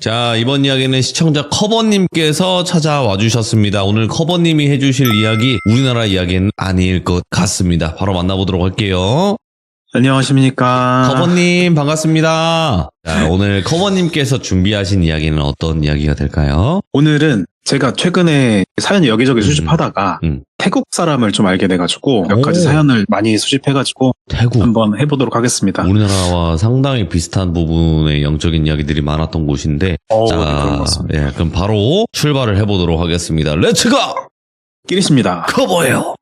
자, 이번 이야기는 시청자 커버님께서 찾아와 주셨습니다. 오늘 커버님이 해주실 이야기, 우리나라 이야기는 아닐 것 같습니다. 바로 만나보도록 할게요. 안녕하십니까. 커버님, 반갑습니다. 자, 오늘 커버님께서 준비하신 이야기는 어떤 이야기가 될까요? 오늘은 제가 최근에 사연 여기저기 수집하다가 태국 사람을 좀 알게 돼가지고 몇 가지 사연을 많이 수집해가지고 태국. 한번 해보도록 하겠습니다. 우리나라와 상당히 비슷한 부분의 영적인 이야기들이 많았던 곳인데, 자, 네, 그런 것 같습니다. 예, 그럼 바로 출발을 해보도록 하겠습니다. 렛츠고! 끼리십니다. 커버예요.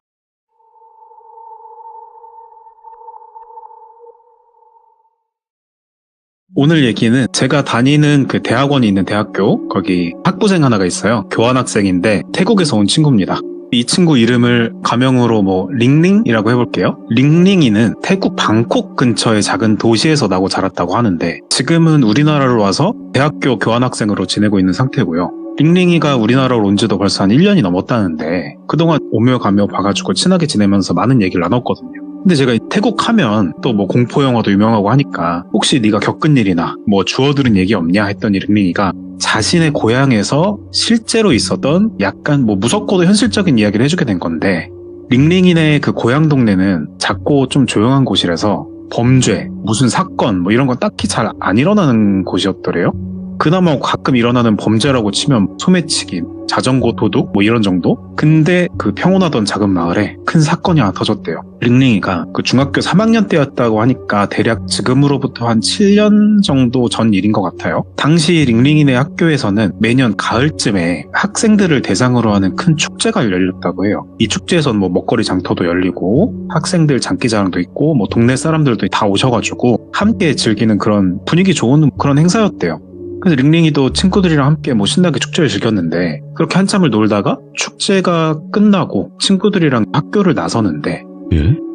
오늘 얘기는 제가 다니는 그 대학원이 있는 대학교, 거기 학부생 하나가 있어요. 교환학생인데 태국에서 온 친구입니다. 이 친구 이름을 가명으로 링링이라고 해볼게요. 링링이는 태국 방콕 근처의 작은 도시에서 나고 자랐다고 하는데 지금은 우리나라로 와서 대학교 교환학생으로 지내고 있는 상태고요. 링링이가 우리나라로 온 지도 벌써 한 1년이 넘었다는데 그동안 오며 가며 봐가지고 친하게 지내면서 많은 얘기를 나눴거든요. 근데 제가 태국 하면 또 공포 영화도 유명하고 하니까 혹시 네가 겪은 일이나 주워 들은 얘기 없냐 했더니 링링이가 자신의 고향에서 실제로 있었던 약간 무섭고도 현실적인 이야기를 해주게 된 건데, 링링이네 그 고향 동네는 작고 좀 조용한 곳이라서 범죄, 무슨 사건 이런 건 딱히 잘 안 일어나는 곳이었더래요. 그나마 가끔 일어나는 범죄라고 치면 소매치기, 자전거 도둑 이런 정도? 근데 그 평온하던 작은 마을에 큰 사건이 하나 터졌대요. 링링이가 그 중학교 3학년 때였다고 하니까 대략 지금으로부터 한 7년 정도 전 일인 것 같아요. 당시 링링이네 학교에서는 매년 가을쯤에 학생들을 대상으로 하는 큰 축제가 열렸다고 해요. 이 축제에서는 먹거리 장터도 열리고 학생들 장기자랑도 있고 동네 사람들도 다 오셔가지고 함께 즐기는 그런 분위기 좋은 그런 행사였대요. 그래서 링링이도 친구들이랑 함께 신나게 축제를 즐겼는데 그렇게 한참을 놀다가 축제가 끝나고 친구들이랑 학교를 나서는데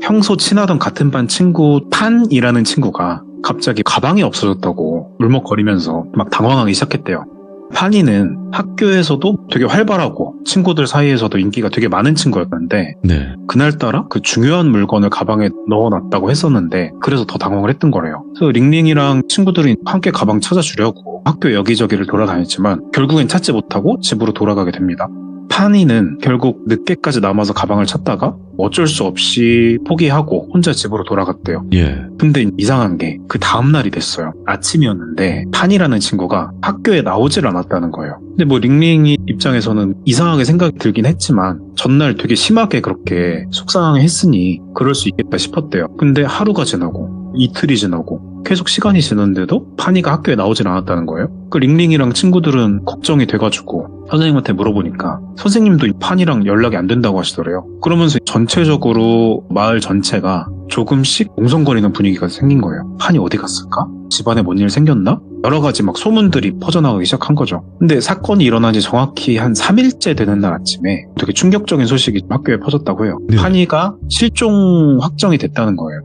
평소 친하던 같은 반 친구 판이라는 친구가 갑자기 가방이 없어졌다고 울먹거리면서 막 당황하기 시작했대요. 판이는 학교에서도 되게 활발하고 친구들 사이에서도 인기가 되게 많은 친구였는데 그날따라 그 중요한 물건을 가방에 넣어놨다고 했었는데 그래서 더 당황을 했던 거래요. 그래서 링링이랑 친구들이 함께 가방 찾아주려고 학교 여기저기를 돌아다녔지만 결국엔 찾지 못하고 집으로 돌아가게 됩니다. 판이는 결국 늦게까지 남아서 가방을 찾다가 어쩔 수 없이 포기하고 혼자 집으로 돌아갔대요. 근데 이상한 게 그 다음날이 됐어요. 아침이었는데 판이라는 친구가 학교에 나오질 않았다는 거예요. 근데 링링이 입장에서는 이상하게 생각이 들긴 했지만 전날 되게 심하게 그렇게 속상하게 했으니 그럴 수 있겠다 싶었대요. 근데 하루가 지나고 이틀이 지나고 계속 시간이 지났는데도 판이가 학교에 나오질 않았다는 거예요. 그 링링이랑 친구들은 걱정이 돼가지고 선생님한테 물어보니까 선생님도 이 판이랑 연락이 안 된다고 하시더래요. 그러면서 전체적으로 마을 전체가 조금씩 웅성거리는 분위기가 생긴 거예요. 판이 어디 갔을까? 집안에 뭔 일 생겼나? 여러 가지 소문들이 퍼져나가기 시작한 거죠. 근데 사건이 일어난 지 정확히 한 3일째 되는 날 아침에 되게 충격적인 소식이 학교에 퍼졌다고 해요. 판이가 실종 확정이 됐다는 거예요.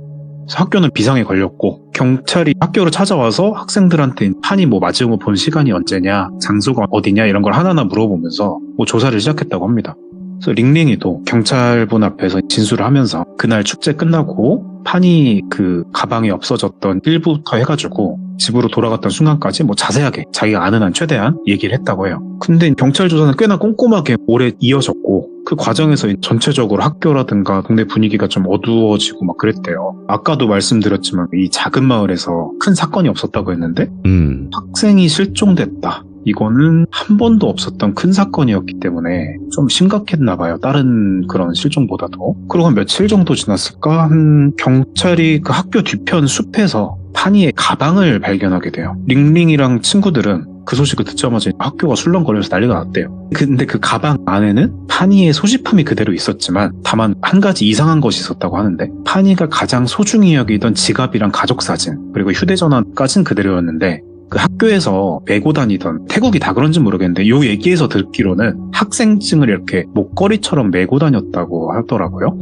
학교는 비상에 걸렸고 경찰이 학교로 찾아와서 학생들한테 판이 마지막으로 본 시간이 언제냐, 장소가 어디냐 이런 걸 하나하나 물어보면서 조사를 시작했다고 합니다. 그래서 링링이도 경찰분 앞에서 진술을 하면서 그날 축제 끝나고 판이 그 가방이 없어졌던 일부터 해가지고 집으로 돌아갔던 순간까지 자세하게 자기가 아는 한 최대한 얘기를 했다고 해요. 근데 경찰 조사는 꽤나 꼼꼼하게 오래 이어졌고 그 과정에서 전체적으로 학교라든가 동네 분위기가 좀 어두워지고 그랬대요. 아까도 말씀드렸지만 이 작은 마을에서 큰 사건이 없었다고 했는데 학생이 실종됐다. 이거는 한 번도 없었던 큰 사건이었기 때문에 좀 심각했나 봐요. 다른 그런 실종보다도. 그리고 한 며칠 정도 지났을까? 경찰이 그 학교 뒤편 숲에서 판이의 가방을 발견하게 돼요. 링링이랑 친구들은 그 소식을 듣자마자 학교가 술렁거리면서 난리가 났대요. 근데 그 가방 안에는 판이의 소지품이 그대로 있었지만 다만 한 가지 이상한 것이 있었다고 하는데 판이가 가장 소중히 여기던 지갑이랑 가족사진 그리고 휴대전화까지는 그대로였는데 그 학교에서 메고 다니던, 태국이 다 그런지 모르겠는데 요 얘기에서 듣기로는 학생증을 이렇게 목걸이처럼 메고 다녔다고 하더라고요.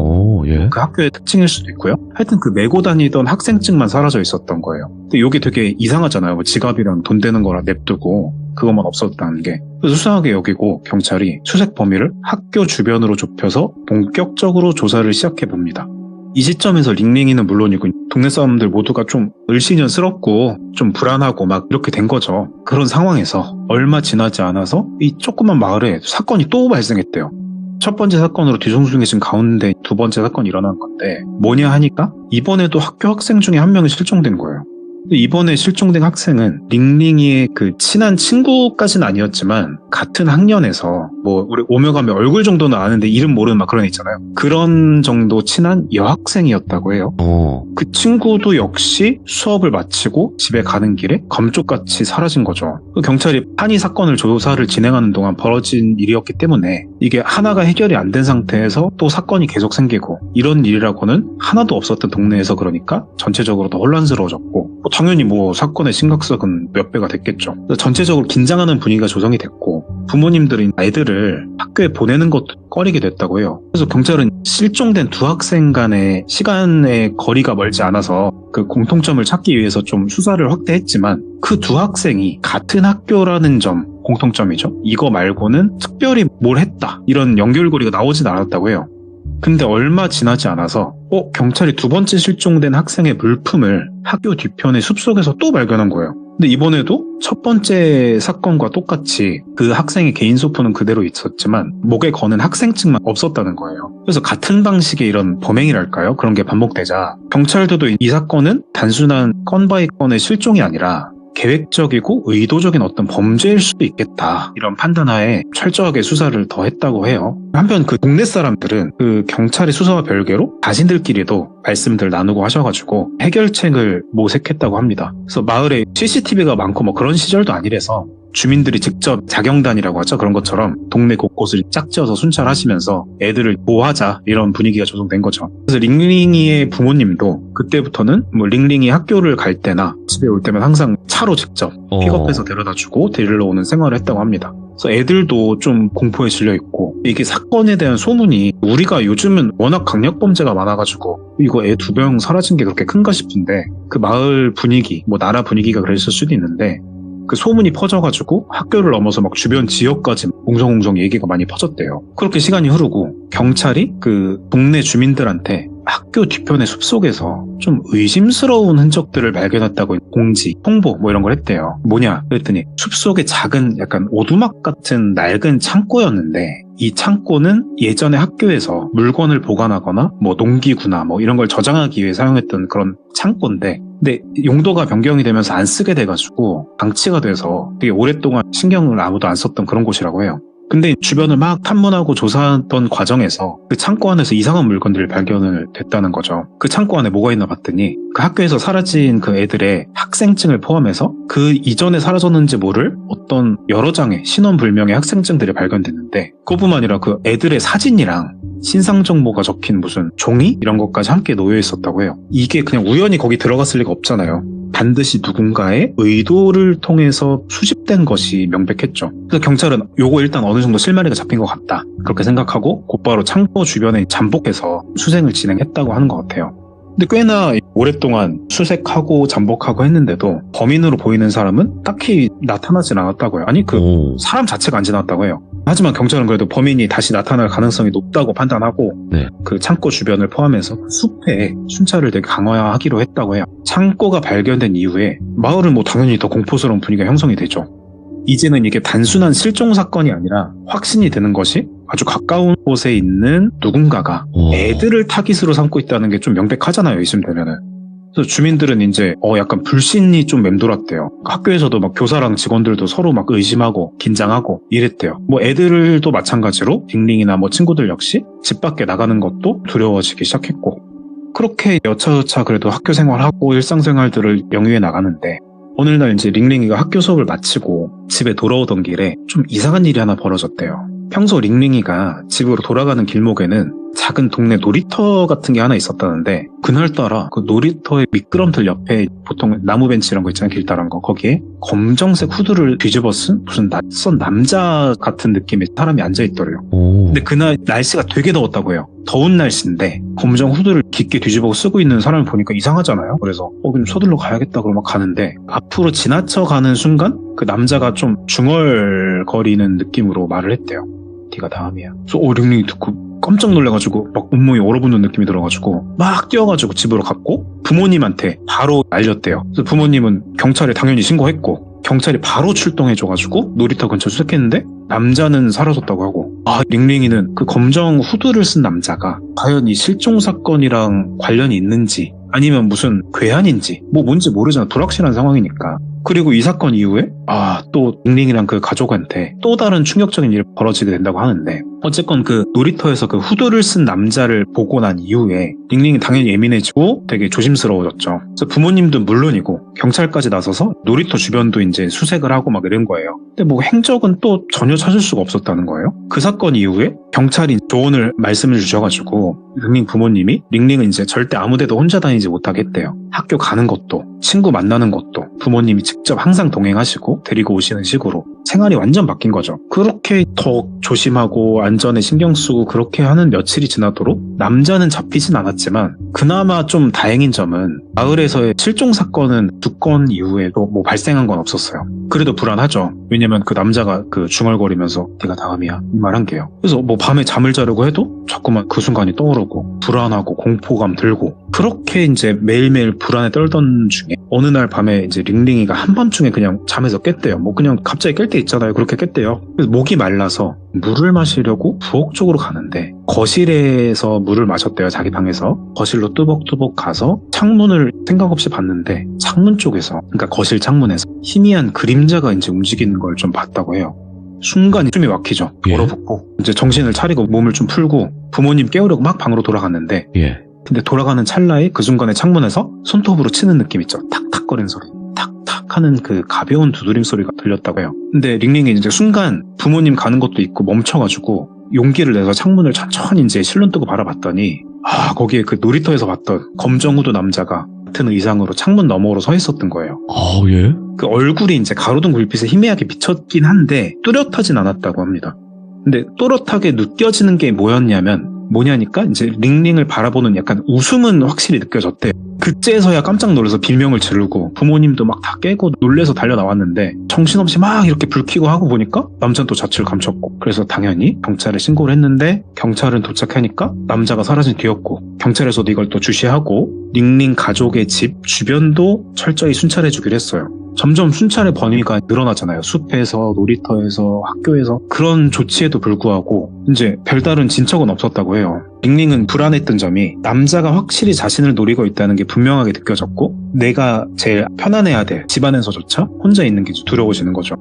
그 학교의 특징일 수도 있고요. 하여튼 그 메고 다니던 학생증만 사라져 있었던 거예요. 근데 요게 되게 이상하잖아요. 지갑이랑 돈 되는 거라 냅두고 그것만 없었다는 게. 수상하게 여기고 경찰이 수색 범위를 학교 주변으로 좁혀서 본격적으로 조사를 시작해 봅니다. 이 시점에서 링링이는 물론이고 동네 사람들 모두가 좀 을씨년스럽고 좀 불안하고 막 이렇게 된 거죠. 그런 상황에서 얼마 지나지 않아서 이 조그만 마을에 사건이 또 발생했대요. 첫 번째 사건으로 뒤숭숭해진 가운데 두 번째 사건이 일어난 건데 뭐냐 하니까 이번에도 학교 학생 중에 한 명이 실종된 거예요. 이번에 실종된 학생은 링링이의 그 친한 친구까지는 아니었지만 같은 학년에서 뭐 우리 오며 가며 얼굴 정도는 아는데 이름 모르는 막 그런 애 있잖아요. 그런 정도 친한 여학생이었다고 해요. 그 친구도 역시 수업을 마치고 집에 가는 길에 감쪽같이 사라진 거죠. 경찰이 판이 사건을 조사를 진행하는 동안 벌어진 일이었기 때문에 이게 하나가 해결이 안 된 상태에서 또 사건이 계속 생기고 이런 일이라고는 하나도 없었던 동네에서 그러니까 전체적으로 더 혼란스러워졌고 당연히 뭐 사건의 심각성은 몇 배가 됐겠죠. 전체적으로 긴장하는 분위기가 조성이 됐고 부모님들이 애들을 학교에 보내는 것도 꺼리게 됐다고 해요. 그래서 경찰은 실종된 두 학생 간의 시간의 거리가 멀지 않아서 그 공통점을 찾기 위해서 좀 수사를 확대했지만 그 두 학생이 같은 학교라는 점 공통점이죠. 이거 말고는 특별히 뭘 했다 이런 연결고리가 나오진 않았다고 해요. 근데 얼마 지나지 않아서 경찰이 두 번째 실종된 학생의 물품을 학교 뒤편의 숲속에서 또 발견한 거예요. 근데 이번에도 첫 번째 사건과 똑같이 그 학생의 개인 소포는 그대로 있었지만 목에 거는 학생증만 없었다는 거예요. 그래서 같은 방식의 이런 범행이랄까요? 그런 게 반복되자 경찰들도 이 사건은 단순한 건바이 건의 실종이 아니라 계획적이고 의도적인 어떤 범죄일 수도 있겠다 이런 판단하에 철저하게 수사를 더 했다고 해요. 한편 그 동네 사람들은 그 경찰의 수사와 별개로 자신들끼리도 말씀들 나누고 하셔가지고 해결책을 모색했다고 합니다. 그래서 마을에 CCTV가 많고 뭐 그런 시절도 아니라서 주민들이 직접 자경단이라고 하죠. 그런 것처럼 동네 곳곳을 짝지어서 순찰하시면서 애들을 보호하자 이런 분위기가 조성된 거죠. 그래서 링링이의 부모님도 그때부터는 뭐 링링이 학교를 갈 때나 집에 올 때면 항상 차로 직접 픽업해서 데려다주고 데리러 오는 생활을 했다고 합니다. 그래서 애들도 좀 공포에 질려 있고 이게 사건에 대한 소문이 우리가 요즘은 워낙 강력범죄가 많아가지고 이거 애 2명 사라진 게 그렇게 큰가 싶은데 그 마을 분위기 뭐 나라 분위기가 그랬을 수도 있는데 그 소문이 퍼져가지고 학교를 넘어서 막 주변 지역까지 웅성웅성 얘기가 많이 퍼졌대요. 그렇게 시간이 흐르고 경찰이 그 동네 주민들한테 학교 뒤편의 숲속에서 좀 의심스러운 흔적들을 발견했다고 공지, 홍보 뭐 이런 걸 했대요. 뭐냐 그랬더니 숲속에 작은 약간 오두막 같은 낡은 창고였는데 이 창고는 예전에 학교에서 물건을 보관하거나 뭐 농기구나 뭐 이런 걸 저장하기 위해 사용했던 그런 창고인데 근데 용도가 변경이 되면서 안 쓰게 돼가지고 방치가 돼서 되게 오랫동안 신경을 아무도 안 썼던 그런 곳이라고 해요. 근데 주변을 막 탐문하고 조사하던 과정에서 그 창고 안에서 이상한 물건들이 발견을 됐다는 거죠. 그 창고 안에 뭐가 있나 봤더니 그 학교에서 사라진 그 애들의 학생증을 포함해서 그 이전에 사라졌는지 모를 어떤 여러 장의 신원불명의 학생증들이 발견됐는데 그것뿐만 아니라 그 애들의 사진이랑 신상 정보가 적힌 무슨 종이 이런 것까지 함께 놓여 있었다고 해요. 이게 그냥 우연히 거기 들어갔을 리가 없잖아요. 반드시 누군가의 의도를 통해서 수집된 것이 명백했죠. 그래서 경찰은 요거 일단 어느 정도 실마리가 잡힌 것 같다 그렇게 생각하고 곧바로 창고 주변에 잠복해서 수색을 진행했다고 하는 것 같아요. 근데 꽤나 오랫동안 수색하고 잠복하고 했는데도 범인으로 보이는 사람은 딱히 나타나진 않았다고요. 아니 사람 자체가 안 지났다고 해요. 하지만 경찰은 그래도 범인이 다시 나타날 가능성이 높다고 판단하고 그 창고 주변을 포함해서 숲에 순찰을 되게 강화하기로 했다고 해요. 창고가 발견된 이후에 마을은 뭐 당연히 더 공포스러운 분위기가 형성이 되죠. 이제는 이게 단순한 실종 사건이 아니라 확신이 되는 것이 아주 가까운 곳에 있는 누군가가 애들을 타깃으로 삼고 있다는 게 좀 명백하잖아요. 이쯤 되면은. 그래서 주민들은 이제 약간 불신이 좀 맴돌았대요. 학교에서도 막 교사랑 직원들도 서로 막 의심하고 긴장하고 이랬대요. 뭐 애들도 마찬가지로 링링이나 뭐 친구들 역시 집 밖에 나가는 것도 두려워지기 시작했고 그렇게 여차저차 그래도 학교 생활하고 일상생활들을 영위해 나가는데 어느 날 이제 링링이가 학교 수업을 마치고 집에 돌아오던 길에 좀 이상한 일이 하나 벌어졌대요. 평소 링링이가 집으로 돌아가는 길목에는 작은 동네 놀이터 같은 게 하나 있었다는데 그날따라 그 놀이터의 미끄럼틀 옆에 보통 나무 벤치 이런 거 있잖아요. 길다란 거. 거기에 검정색 후드를 뒤집어 쓴 무슨 낯선 남자 같은 느낌의 사람이 앉아있더래요. 근데 그날 날씨가 되게 더웠다고 해요. 더운 날씨인데 검정 후드를 깊게 뒤집어 쓰고 있는 사람을 보니까 이상하잖아요. 그래서 그럼 서둘러 가야겠다 그러고 막 가는데 앞으로 지나쳐가는 순간 그 남자가 좀 중얼거리는 느낌으로 말을 했대요. 네가 다음이야. 그래서 링링이 듣고 깜짝 놀래가지고 막 온몸이 얼어붙는 느낌이 들어가지고 막 뛰어가지고 집으로 갔고 부모님한테 바로 알렸대요. 그래서 부모님은 경찰에 당연히 신고했고 경찰이 바로 출동해줘가지고 놀이터 근처 수색했는데 남자는 사라졌다고 하고 링링이는 그 검정 후드를 쓴 남자가 과연 이 실종 사건이랑 관련이 있는지 아니면 무슨 괴한인지 뭔지 모르잖아. 불확실한 상황이니까. 그리고 이 사건 이후에 또 링링이랑 그 가족한테 또 다른 충격적인 일이 벌어지게 된다고 하는데 어쨌건 그 놀이터에서 그 후드를 쓴 남자를 보고 난 이후에 링링이 당연히 예민해지고 되게 조심스러워졌죠. 그래서 부모님도 물론이고 경찰까지 나서서 놀이터 주변도 이제 수색을 하고 막 이런 거예요. 근데 행적은 또 전혀 찾을 수가 없었다는 거예요. 그 사건 이후에 경찰이 조언을 말씀을 주셔가지고 링링 부모님이 링링은 이제 절대 아무데도 혼자 다니지 못하게 했대요. 학교 가는 것도 친구 만나는 것도 부모님이 직접 항상 동행하시고 데리고 오시는 식으로 생활이 완전 바뀐 거죠. 그렇게 더 조심하고 안전에 신경 쓰고 그렇게 하는 며칠이 지나도록 남자는 잡히진 않았지만 그나마 좀 다행인 점은 마을에서의 실종 사건은 2건 이후에도 발생한 건 없었어요. 그래도 불안하죠. 왜냐면 그 남자가 그 중얼거리면서 네가 다음이야 이 말 한 게요. 그래서 밤에 잠을 자려고 해도 자꾸만 그 순간이 떠오르고 불안하고 공포감 들고 그렇게 이제 매일매일 불안에 떨던 중에 어느 날 밤에 이제 링링이가 한밤중에 그냥 잠에서 깼대요. 그냥 갑자기 깰 때 있잖아요. 그렇게 깼대요. 그래서 목이 말라서 물을 마시려고 부엌 쪽으로 가는데 거실에서 물을 마셨대요. 자기 방에서. 거실로 뚜벅뚜벅 가서 창문을 생각 없이 봤는데 창문 쪽에서 그러니까 거실 창문에서 희미한 그림자가 이제 움직이는 걸 좀 봤다고 해요. 순간 숨이 막히죠. 얼어붙고 이제 정신을 차리고 몸을 좀 풀고 부모님 깨우려고 막 방으로 돌아갔는데 근데 돌아가는 찰나에 그 순간에 창문에서 손톱으로 치는 느낌 있죠. 탁탁거리는 소리. 탁탁 하는 그 가벼운 두드림 소리가 들렸다고 해요. 근데 링링이 이제 순간 부모님 가는 것도 있고 멈춰가지고 용기를 내서 창문을 천천히 이제 실눈 뜨고 바라봤더니 거기에 그 놀이터에서 봤던 검정 후드 남자가 같은 의상으로 창문 너머로 서 있었던 거예요. 예? 그 얼굴이 이제 가로등 불빛에 희미하게 비쳤긴 한데 뚜렷하진 않았다고 합니다. 근데 또렷하게 느껴지는 게 뭐냐니까 이제 링링을 바라보는 약간 웃음은 확실히 느껴졌대. 그때서야 깜짝 놀라서 비명을 지르고 부모님도 막 다 깨고 놀래서 달려 나왔는데 정신없이 막 이렇게 불 켜고 하고 보니까 남자는 또 자취를 감췄고 그래서 당연히 경찰에 신고를 했는데 경찰은 도착하니까 남자가 사라진 뒤였고 경찰에서도 이걸 또 주시하고 링링 가족의 집 주변도 철저히 순찰해주기로 했어요. 점점 순찰의 범위가 늘어나잖아요. 숲에서 놀이터에서 학교에서 그런 조치에도 불구하고 이제 별다른 진척은 없었다고 해요. 링링은 불안했던 점이 남자가 확실히 자신을 노리고 있다는 게 분명하게 느껴졌고 내가 제일 편안해야 될 집안에서조차 혼자 있는 게 두려워지는 거죠.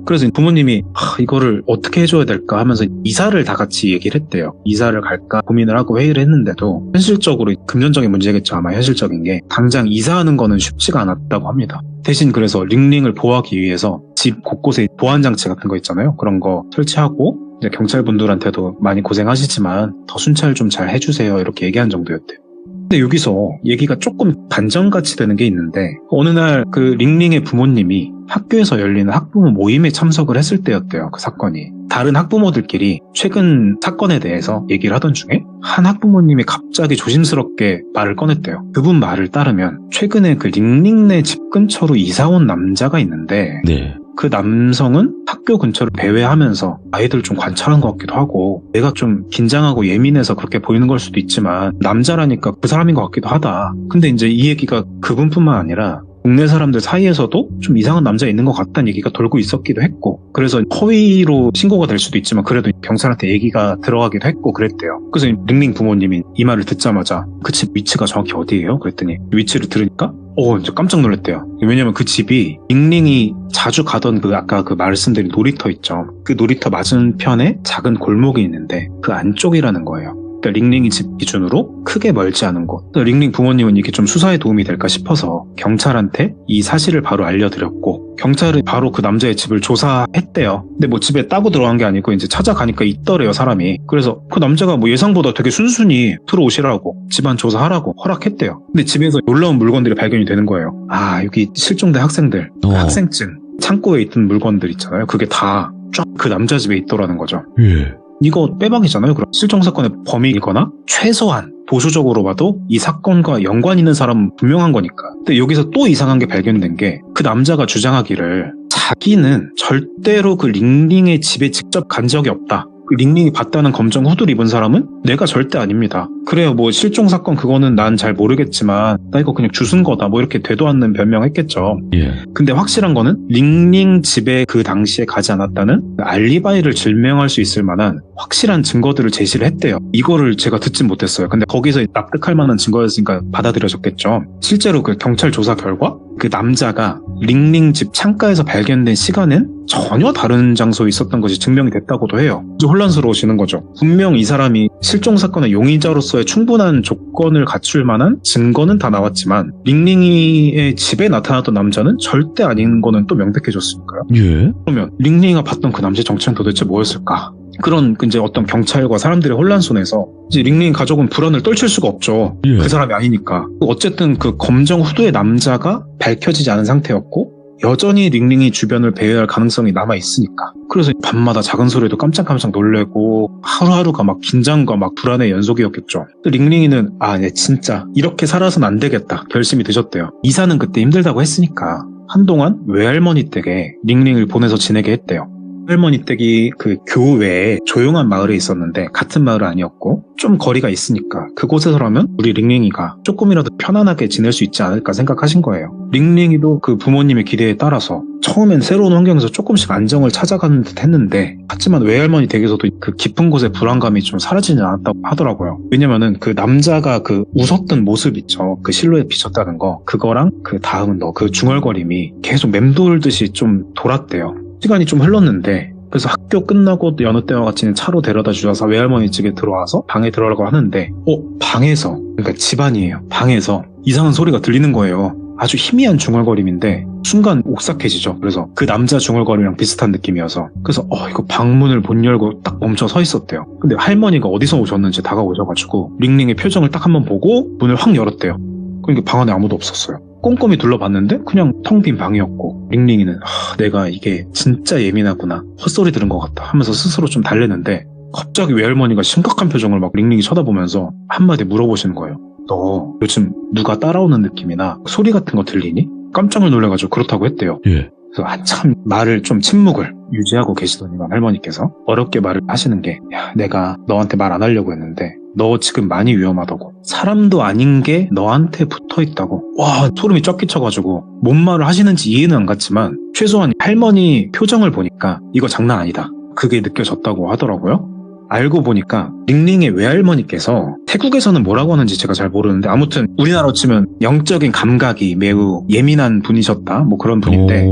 그래서 부모님이 이거를 어떻게 해줘야 될까 하면서 이사를 다 같이 얘기를 했대요. 이사를 갈까 고민을 하고 회의를 했는데도 현실적으로 금전적인 문제겠죠. 아마 현실적인 게 당장 이사하는 거는 쉽지가 않았다고 합니다. 대신 그래서 링링을 보호하기 위해서 집 곳곳에 보안장치 같은 거 있잖아요. 그런 거 설치하고 이제 경찰분들한테도 많이 고생하시지만 더 순찰 좀 잘 해주세요 이렇게 얘기한 정도였대요. 근데 여기서 얘기가 조금 반전같이 되는 게 있는데 어느 날 그 링링의 부모님이 학교에서 열리는 학부모 모임에 참석을 했을 때였대요. 그 사건이. 다른 학부모들끼리 최근 사건에 대해서 얘기를 하던 중에 한 학부모님이 갑자기 조심스럽게 말을 꺼냈대요. 그분 말을 따르면 최근에 그 링링네 집 근처로 이사 온 남자가 있는데 그 남성은 학교 근처를 배회하면서 아이들 좀 관찰한 것 같기도 하고 내가 좀 긴장하고 예민해서 그렇게 보이는 걸 수도 있지만 남자라니까 그 사람인 것 같기도 하다. 근데 이제 이 얘기가 그분뿐만 아니라 동네 사람들 사이에서도 좀 이상한 남자 있는 것 같다는 얘기가 돌고 있었기도 했고 그래서 허위로 신고가 될 수도 있지만 그래도 경찰한테 얘기가 들어가기도 했고 그랬대요. 그래서 링링 부모님이 이 말을 듣자마자 그 집 위치가 정확히 어디예요? 그랬더니 위치를 들으니까 이제 깜짝 놀랐대요. 왜냐면 그 집이 링링이 자주 가던 그 아까 그 말씀드린 놀이터 있죠. 그 놀이터 맞은편에 작은 골목이 있는데 그 안쪽이라는 거예요. 그러니까 링링이 집 기준으로 크게 멀지 않은 곳. 링링 부모님은 이게 좀 수사에 도움이 될까 싶어서 경찰한테 이 사실을 바로 알려드렸고 경찰은 바로 그 남자의 집을 조사했대요. 근데 집에 따고 들어간 게 아니고 이제 찾아가니까 있더래요, 사람이. 그래서 그 남자가 예상보다 되게 순순히 들어오시라고 집안 조사하라고 허락했대요. 근데 집에서 놀라운 물건들이 발견이 되는 거예요. 여기 실종된 학생들, 학생증, 창고에 있던 물건들 있잖아요. 그게 다 쫙 그 남자 집에 있더라는 거죠. 이거 빼박이잖아요. 그럼 실종 사건의 범인이거나 최소한 보수적으로 봐도 이 사건과 연관 있는 사람은 분명한 거니까. 근데 여기서 또 이상한 게 발견된 게 그 남자가 주장하기를 자기는 절대로 그 링링의 집에 직접 간 적이 없다. 링링이 봤다는 검정 후드를 입은 사람은 내가 절대 아닙니다. 그래요, 뭐 실종 사건 그거는 난 잘 모르겠지만 나 이거 그냥 주순 거다 뭐 이렇게 되도 않는 변명했겠죠. 예. 근데 확실한 거는 링링 집에 그 당시에 가지 않았다는 알리바이를 증명할 수 있을 만한 확실한 증거들을 제시를 했대요. 이거를 제가 듣진 못했어요. 근데 거기서 납득할 만한 증거였으니까 받아들여졌겠죠. 실제로 그 경찰 조사 결과 그 남자가 링링 집 창가에서 발견된 시간은 전혀 다른 장소에 있었던 것이 증명이 됐다고도 해요. 이제 혼란스러우시는 거죠. 분명 이 사람이 실종 사건의 용의자로서의 충분한 조건을 갖출 만한 증거는 다 나왔지만 링링이의 집에 나타났던 남자는 절대 아닌 거는 또 명백해졌으니까요. 예. 그러면 링링이가 봤던 그 남자의 정체는 도대체 뭐였을까? 그런 이제 어떤 경찰과 사람들의 혼란 속에서 이제 링링 가족은 불안을 떨칠 수가 없죠. 예. 그 사람이 아니니까. 어쨌든 그 검정 후드의 남자가 밝혀지지 않은 상태였고 여전히 링링이 주변을 배회할 가능성이 남아있으니까. 그래서 밤마다 작은 소리에도 깜짝깜짝 놀래고 하루하루가 막 긴장과 막 불안의 연속이었겠죠. 링링이는 네, 진짜 이렇게 살아서는 안 되겠다 결심이 드셨대요. 이사는 그때 힘들다고 했으니까 한동안 외할머니 댁에 링링을 보내서 지내게 했대요. 할머니 댁이 그 교외에 조용한 마을에 있었는데 같은 마을은 아니었고 좀 거리가 있으니까 그곳에서라면 우리 링링이가 조금이라도 편안하게 지낼 수 있지 않을까 생각하신 거예요. 링링이도 그 부모님의 기대에 따라서 처음엔 새로운 환경에서 조금씩 안정을 찾아가는 듯 했는데 하지만 외할머니 댁에서도 그 깊은 곳의 불안감이 좀 사라지지 않았다고 하더라고요. 왜냐면은 그 남자가 그 웃었던 모습 있죠. 그 실루엣 비쳤다는 거 그거랑 그 다음은 그 중얼거림이 계속 맴돌듯이 좀 돌았대요. 시간이 좀 흘렀는데 그래서 학교 끝나고 여느 때와 같이 차로 데려다 주셔서 외할머니 집에 들어와서 방에 들어가려고 하는데 방에서 그러니까 집안이에요. 방에서 이상한 소리가 들리는 거예요. 아주 희미한 중얼거림인데 순간 옥삭해지죠. 그래서 그 남자 중얼거림이랑 비슷한 느낌이어서 그래서 이거 방문을 못 열고 딱 멈춰 서 있었대요. 근데 할머니가 어디서 오셨는지 다가오셔가지고 링링의 표정을 딱 한번 보고 문을 확 열었대요. 그러니까 방 안에 아무도 없었어요. 꼼꼼히 둘러봤는데 그냥 텅 빈 방이었고 링링이는 내가 이게 진짜 예민하구나 헛소리 들은 것 같다 하면서 스스로 좀 달래는데 갑자기 외할머니가 심각한 표정을 막 링링이 쳐다보면서 한마디 물어보시는 거예요. 너 요즘 누가 따라오는 느낌이나 소리 같은 거 들리니? 깜짝 놀래가지고 그렇다고 했대요. 예. 그래서 한참 말을 좀 침묵을 유지하고 계시더니만 할머니께서 어렵게 말을 하시는 게 내가 너한테 말 안 하려고 했는데 너 지금 많이 위험하다고. 사람도 아닌 게 너한테 붙어있다고. 와, 소름이 쫙 끼쳐가지고 뭔 말을 하시는지 이해는 안 갔지만 최소한 할머니 표정을 보니까 이거 장난 아니다. 그게 느껴졌다고 하더라고요. 알고 보니까 링링의 외할머니께서 태국에서는 뭐라고 하는지 제가 잘 모르는데 아무튼 우리나라로 치면 영적인 감각이 매우 예민한 분이셨다 뭐 그런 분인데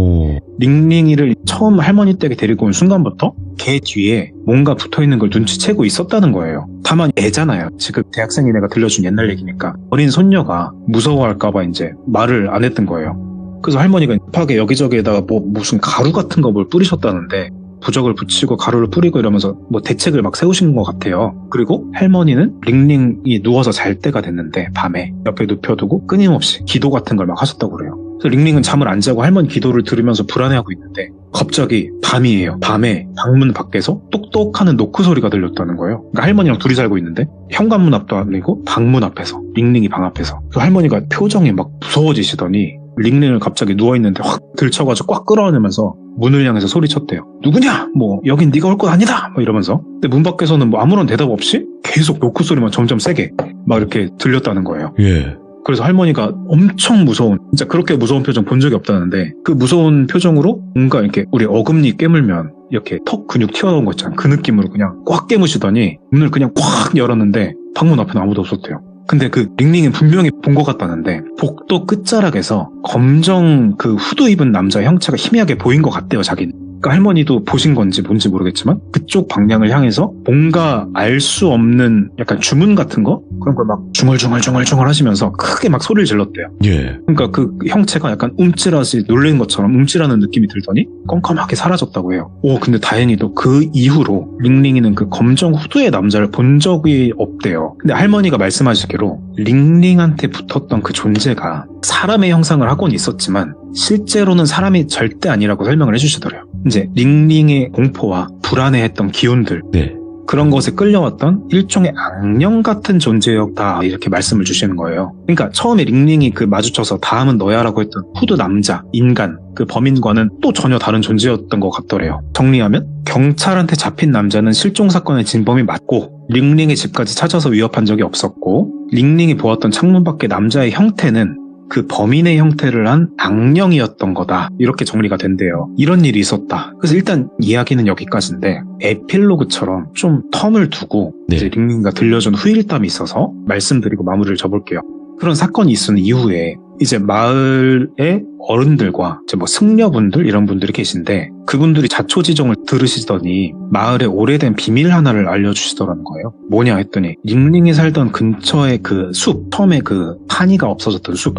링링이를 처음 할머니 댁에 데리고 온 순간부터 걔 뒤에 뭔가 붙어있는 걸 눈치채고 있었다는 거예요. 다만 애잖아요. 지금 대학생인 애가 들려준 옛날 얘기니까 어린 손녀가 무서워할까봐 이제 말을 안 했던 거예요. 그래서 할머니가 급하게 여기저기에다가 무슨 가루 같은 거 뭘 뿌리셨다는데 부적을 붙이고 가루를 뿌리고 이러면서 대책을 막 세우신 것 같아요. 그리고 할머니는 링링이 누워서 잘 때가 됐는데 밤에 옆에 눕혀두고 끊임없이 기도 같은 걸 막 하셨다고 그래요. 그래서 링링은 잠을 안 자고 할머니 기도를 들으면서 불안해하고 있는데 갑자기 밤이에요. 밤에 방문 밖에서 똑똑하는 노크 소리가 들렸다는 거예요. 그러니까 할머니랑 둘이 살고 있는데 현관문 앞도 아니고 방문 앞에서 링링이 방 앞에서 그 할머니가 표정이 막 무서워지시더니 링링을 갑자기 누워있는데 확 들쳐가지고 꽉 끌어안으면서 문을 향해서 소리쳤대요. 누구냐? 여긴 네가 올 것 아니다! 이러면서. 근데 문 밖에서는 아무런 대답 없이 계속 노크 소리만 점점 세게 막 이렇게 들렸다는 거예요. 예. 그래서 할머니가 엄청 무서운, 진짜 그렇게 무서운 표정 본 적이 없다는데 그 무서운 표정으로 뭔가 이렇게 우리 어금니 깨물면 이렇게 턱 근육 튀어나온 거 있잖아. 그 느낌으로 그냥 꽉 깨무시더니 문을 그냥 꽉 열었는데 방문 앞에는 아무도 없었대요. 근데 그 링링은 분명히 본 것 같다는데 복도 끝자락에서 검정 그 후드 입은 남자의 형체가 희미하게 보인 것 같대요, 자기는. 그러니까 할머니도 보신 건지 뭔지 모르겠지만 그쪽 방향을 향해서 뭔가 알 수 없는 약간 주문 같은 거? 그런 걸 막 중얼중얼 하시면서 크게 막 소리를 질렀대요. 예. 그러니까 그 형체가 약간 움찔하시 놀란 것처럼 움찔하는 느낌이 들더니 껌껌하게 사라졌다고 해요. 근데 다행히도 그 이후로 링링이는 그 검정 후드의 남자를 본 적이 없대요. 근데 할머니가 말씀하시기로 링링한테 붙었던 그 존재가 사람의 형상을 하고는 있었지만 실제로는 사람이 절대 아니라고 설명을 해주시더래요. 이제 링링의 공포와 불안해했던 기운들 네. 그런 것에 끌려왔던 일종의 악령 같은 존재였다 이렇게 말씀을 주시는 거예요. 그러니까 처음에 링링이 그 마주쳐서 다음은 너야라고 했던 후드 남자, 인간, 그 범인과는 또 전혀 다른 존재였던 것 같더래요. 정리하면 경찰한테 잡힌 남자는 실종 사건의 진범이 맞고 링링의 집까지 찾아서 위협한 적이 없었고 링링이 보았던 창문 밖의 남자의 형태는 그 범인의 형태를 한 악령이었던 거다. 이렇게 정리가 된대요. 이런 일이 있었다. 그래서 일단 이야기는 여기까지인데 에필로그처럼 좀 텀을 두고 네. 이제 링링이가 들려준 후일담이 있어서 말씀드리고 마무리를 접을게요. 그런 사건이 있은 이후에 이제 마을의 어른들과 이제 뭐 승려분들 이런 분들이 계신데 그분들이 자초지종을 들으시더니 마을에 오래된 비밀 하나를 알려주시더라는 거예요. 뭐냐 했더니 링링이 살던 근처의 그 숲, 처음에 그 타니가 없어졌던 숲,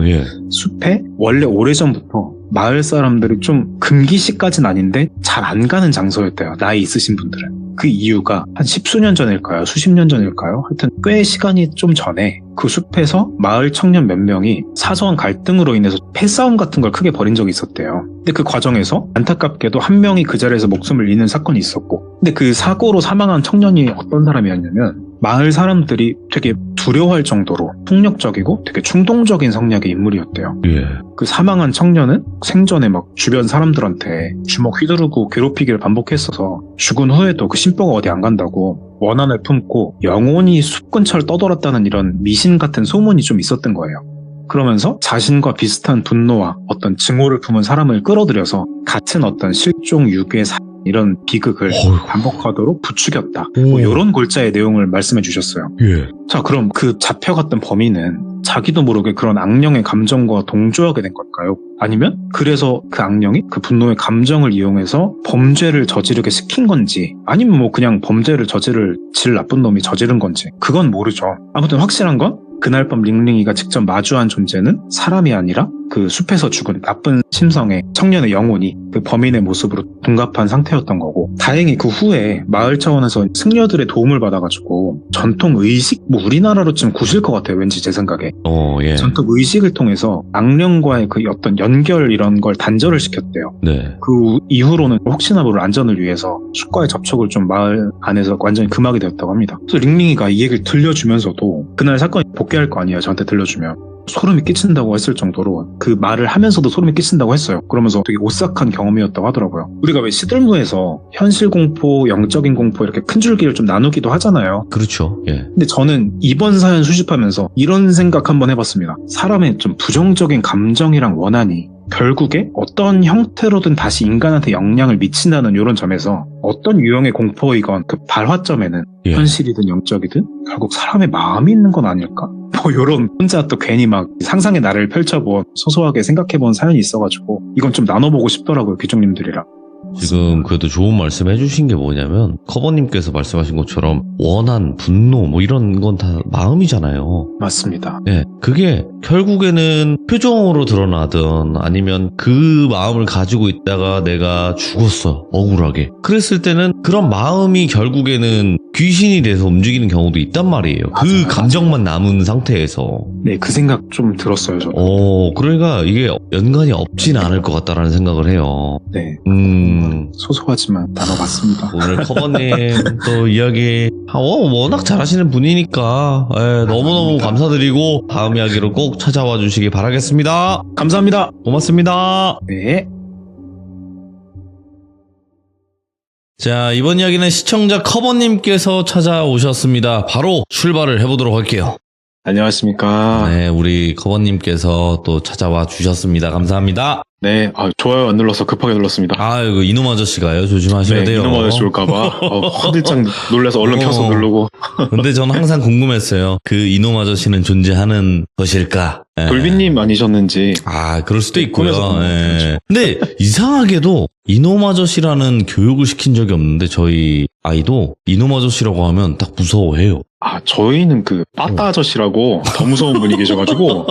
예. 숲에 원래 오래전부터 마을 사람들이 좀 금기시까지는 아닌데 잘 안 가는 장소였대요. 나이 있으신 분들은. 그 이유가 한 십수년 전일까요? 수십 년 전일까요? 하여튼 꽤 시간이 좀 전에 그 숲에서 마을 청년 몇 명이 사소한 갈등으로 인해서 패싸움 같은 걸 크게 벌인 적이 있었대요. 근데 그 과정에서 안타깝게도 한 명이 그 자리에서 목숨을 잃는 사건이 있었고 근데 그 사고로 사망한 청년이 어떤 사람이었냐면 마을 사람들이 되게 두려워할 정도로 폭력적이고 되게 충동적인 성향의 인물이었대요. 예. 그 사망한 청년은 생전에 막 주변 사람들한테 주먹 휘두르고 괴롭히기를 반복했어서 죽은 후에도 그 심보가 어디 안 간다고 원한을 품고 영원히 숲 근처를 떠돌았다는 이런 미신 같은 소문이 좀 있었던 거예요. 그러면서 자신과 비슷한 분노와 어떤 증오를 품은 사람을 끌어들여서 같은 어떤 실종, 유괴, 이런 비극을 반복하도록 부추겼다. 뭐 이런 골자의 내용을 말씀해 주셨어요. 예. 자, 그럼 그 잡혀갔던 범인은 자기도 모르게 그런 악령의 감정과 동조하게 된 걸까요? 아니면 그래서 그 악령이 그 분노의 감정을 이용해서 범죄를 저지르게 시킨 건지 아니면 뭐 그냥 범죄를 저지를 질 나쁜 놈이 저지른 건지 그건 모르죠. 아무튼 확실한 건 그날 밤 링링이가 직접 마주한 존재는 사람이 아니라 그 숲에서 죽은 나쁜 심성의 청년의 영혼이 그 범인의 모습으로 둔갑한 상태였던 거고 다행히 그 후에 마을 차원에서 승려들의 도움을 받아가지고 전통 의식 뭐 우리나라로 좀 구실 것 같아요. 왠지 제 생각에 예. 전통 의식을 통해서 악령과의 그 어떤 연결 이런 걸 단절을 시켰대요. 네. 그 이후로는 혹시나 모를 안전을 위해서 숲과의 접촉을 좀 마을 안에서 완전히 금하게 되었다고 합니다. 그래서 링링이가 이 얘기를 들려주면서도 그날 사건이 복귀할 거 아니에요. 저한테 들려주면. 소름이 끼친다고 했을 정도로 그 말을 하면서도 소름이 끼친다고 했어요. 그러면서 되게 오싹한 경험이었다고 하더라고요. 우리가 왜 시들무에서 현실 공포, 영적인 공포 이렇게 큰 줄기를 좀 나누기도 하잖아요. 그렇죠. 예. 근데 저는 이번 사연 수집하면서 이런 생각 한번 해봤습니다. 사람의 좀 부정적인 감정이랑 원한이 결국에 어떤 형태로든 다시 인간한테 영향을 미친다는 이런 점에서 어떤 유형의 공포이건 그 발화점에는 예. 현실이든 영적이든 결국 사람의 마음이 있는 건 아닐까? 뭐 이런 혼자 또 괜히 막 상상의 나래를 펼쳐본 소소하게 생각해본 사연이 있어가지고 이건 좀 나눠보고 싶더라고요. 귀족님들이랑. 지금 그래도 좋은 말씀 해주신 게 뭐냐면 커버님께서 말씀하신 것처럼 원한, 분노 뭐 이런 건 다 마음이잖아요. 맞습니다. 예, 그게 결국에는 표정으로 드러나든 아니면 그 마음을 가지고 있다가 내가 죽었어, 억울하게. 그랬을 때는 그런 마음이 결국에는 귀신이 돼서 움직이는 경우도 있단 말이에요. 맞아요. 그 감정만 남은 상태에서. 네, 그 생각 좀 들었어요, 저는. 그러니까 이게 연관이 없진 않을 것 같다라는 생각을 해요. 네. 음. 소소하지만 나눠봤습니다. 오늘 커버님 또 이야기 워낙 잘하시는 분이니까 너무너무 감사드리고 다음 이야기로 꼭 찾아와 주시기 바라겠습니다. 감사합니다. 고맙습니다. 네. 자, 이번 이야기는 시청자 커버님께서 찾아오셨습니다. 바로 출발을 해보도록 할게요. 안녕하십니까. 네, 우리 커버님께서 또 찾아와 주셨습니다. 감사합니다. 네, 좋아요 안 눌러서 급하게 눌렀습니다. 아이고, 이놈 아저씨가요. 조심하셔야 돼요. 이놈 아저씨 올까봐 화들짝 놀라서 얼른 켜서 누르고. 근데 저는 항상 궁금했어요. 그 이놈 아저씨는 존재하는 것일까? 예. 돌비님 아니셨는지. 그럴 수도 있고요. 꿈에서 예. 그렇죠. 근데 이상하게도 이놈 아저씨라는 교육을 시킨 적이 없는데 저희 아이도 이놈 아저씨라고 하면 딱 무서워해요. 저희는 그 빠따 아저씨라고 더 무서운 분이 계셔가지고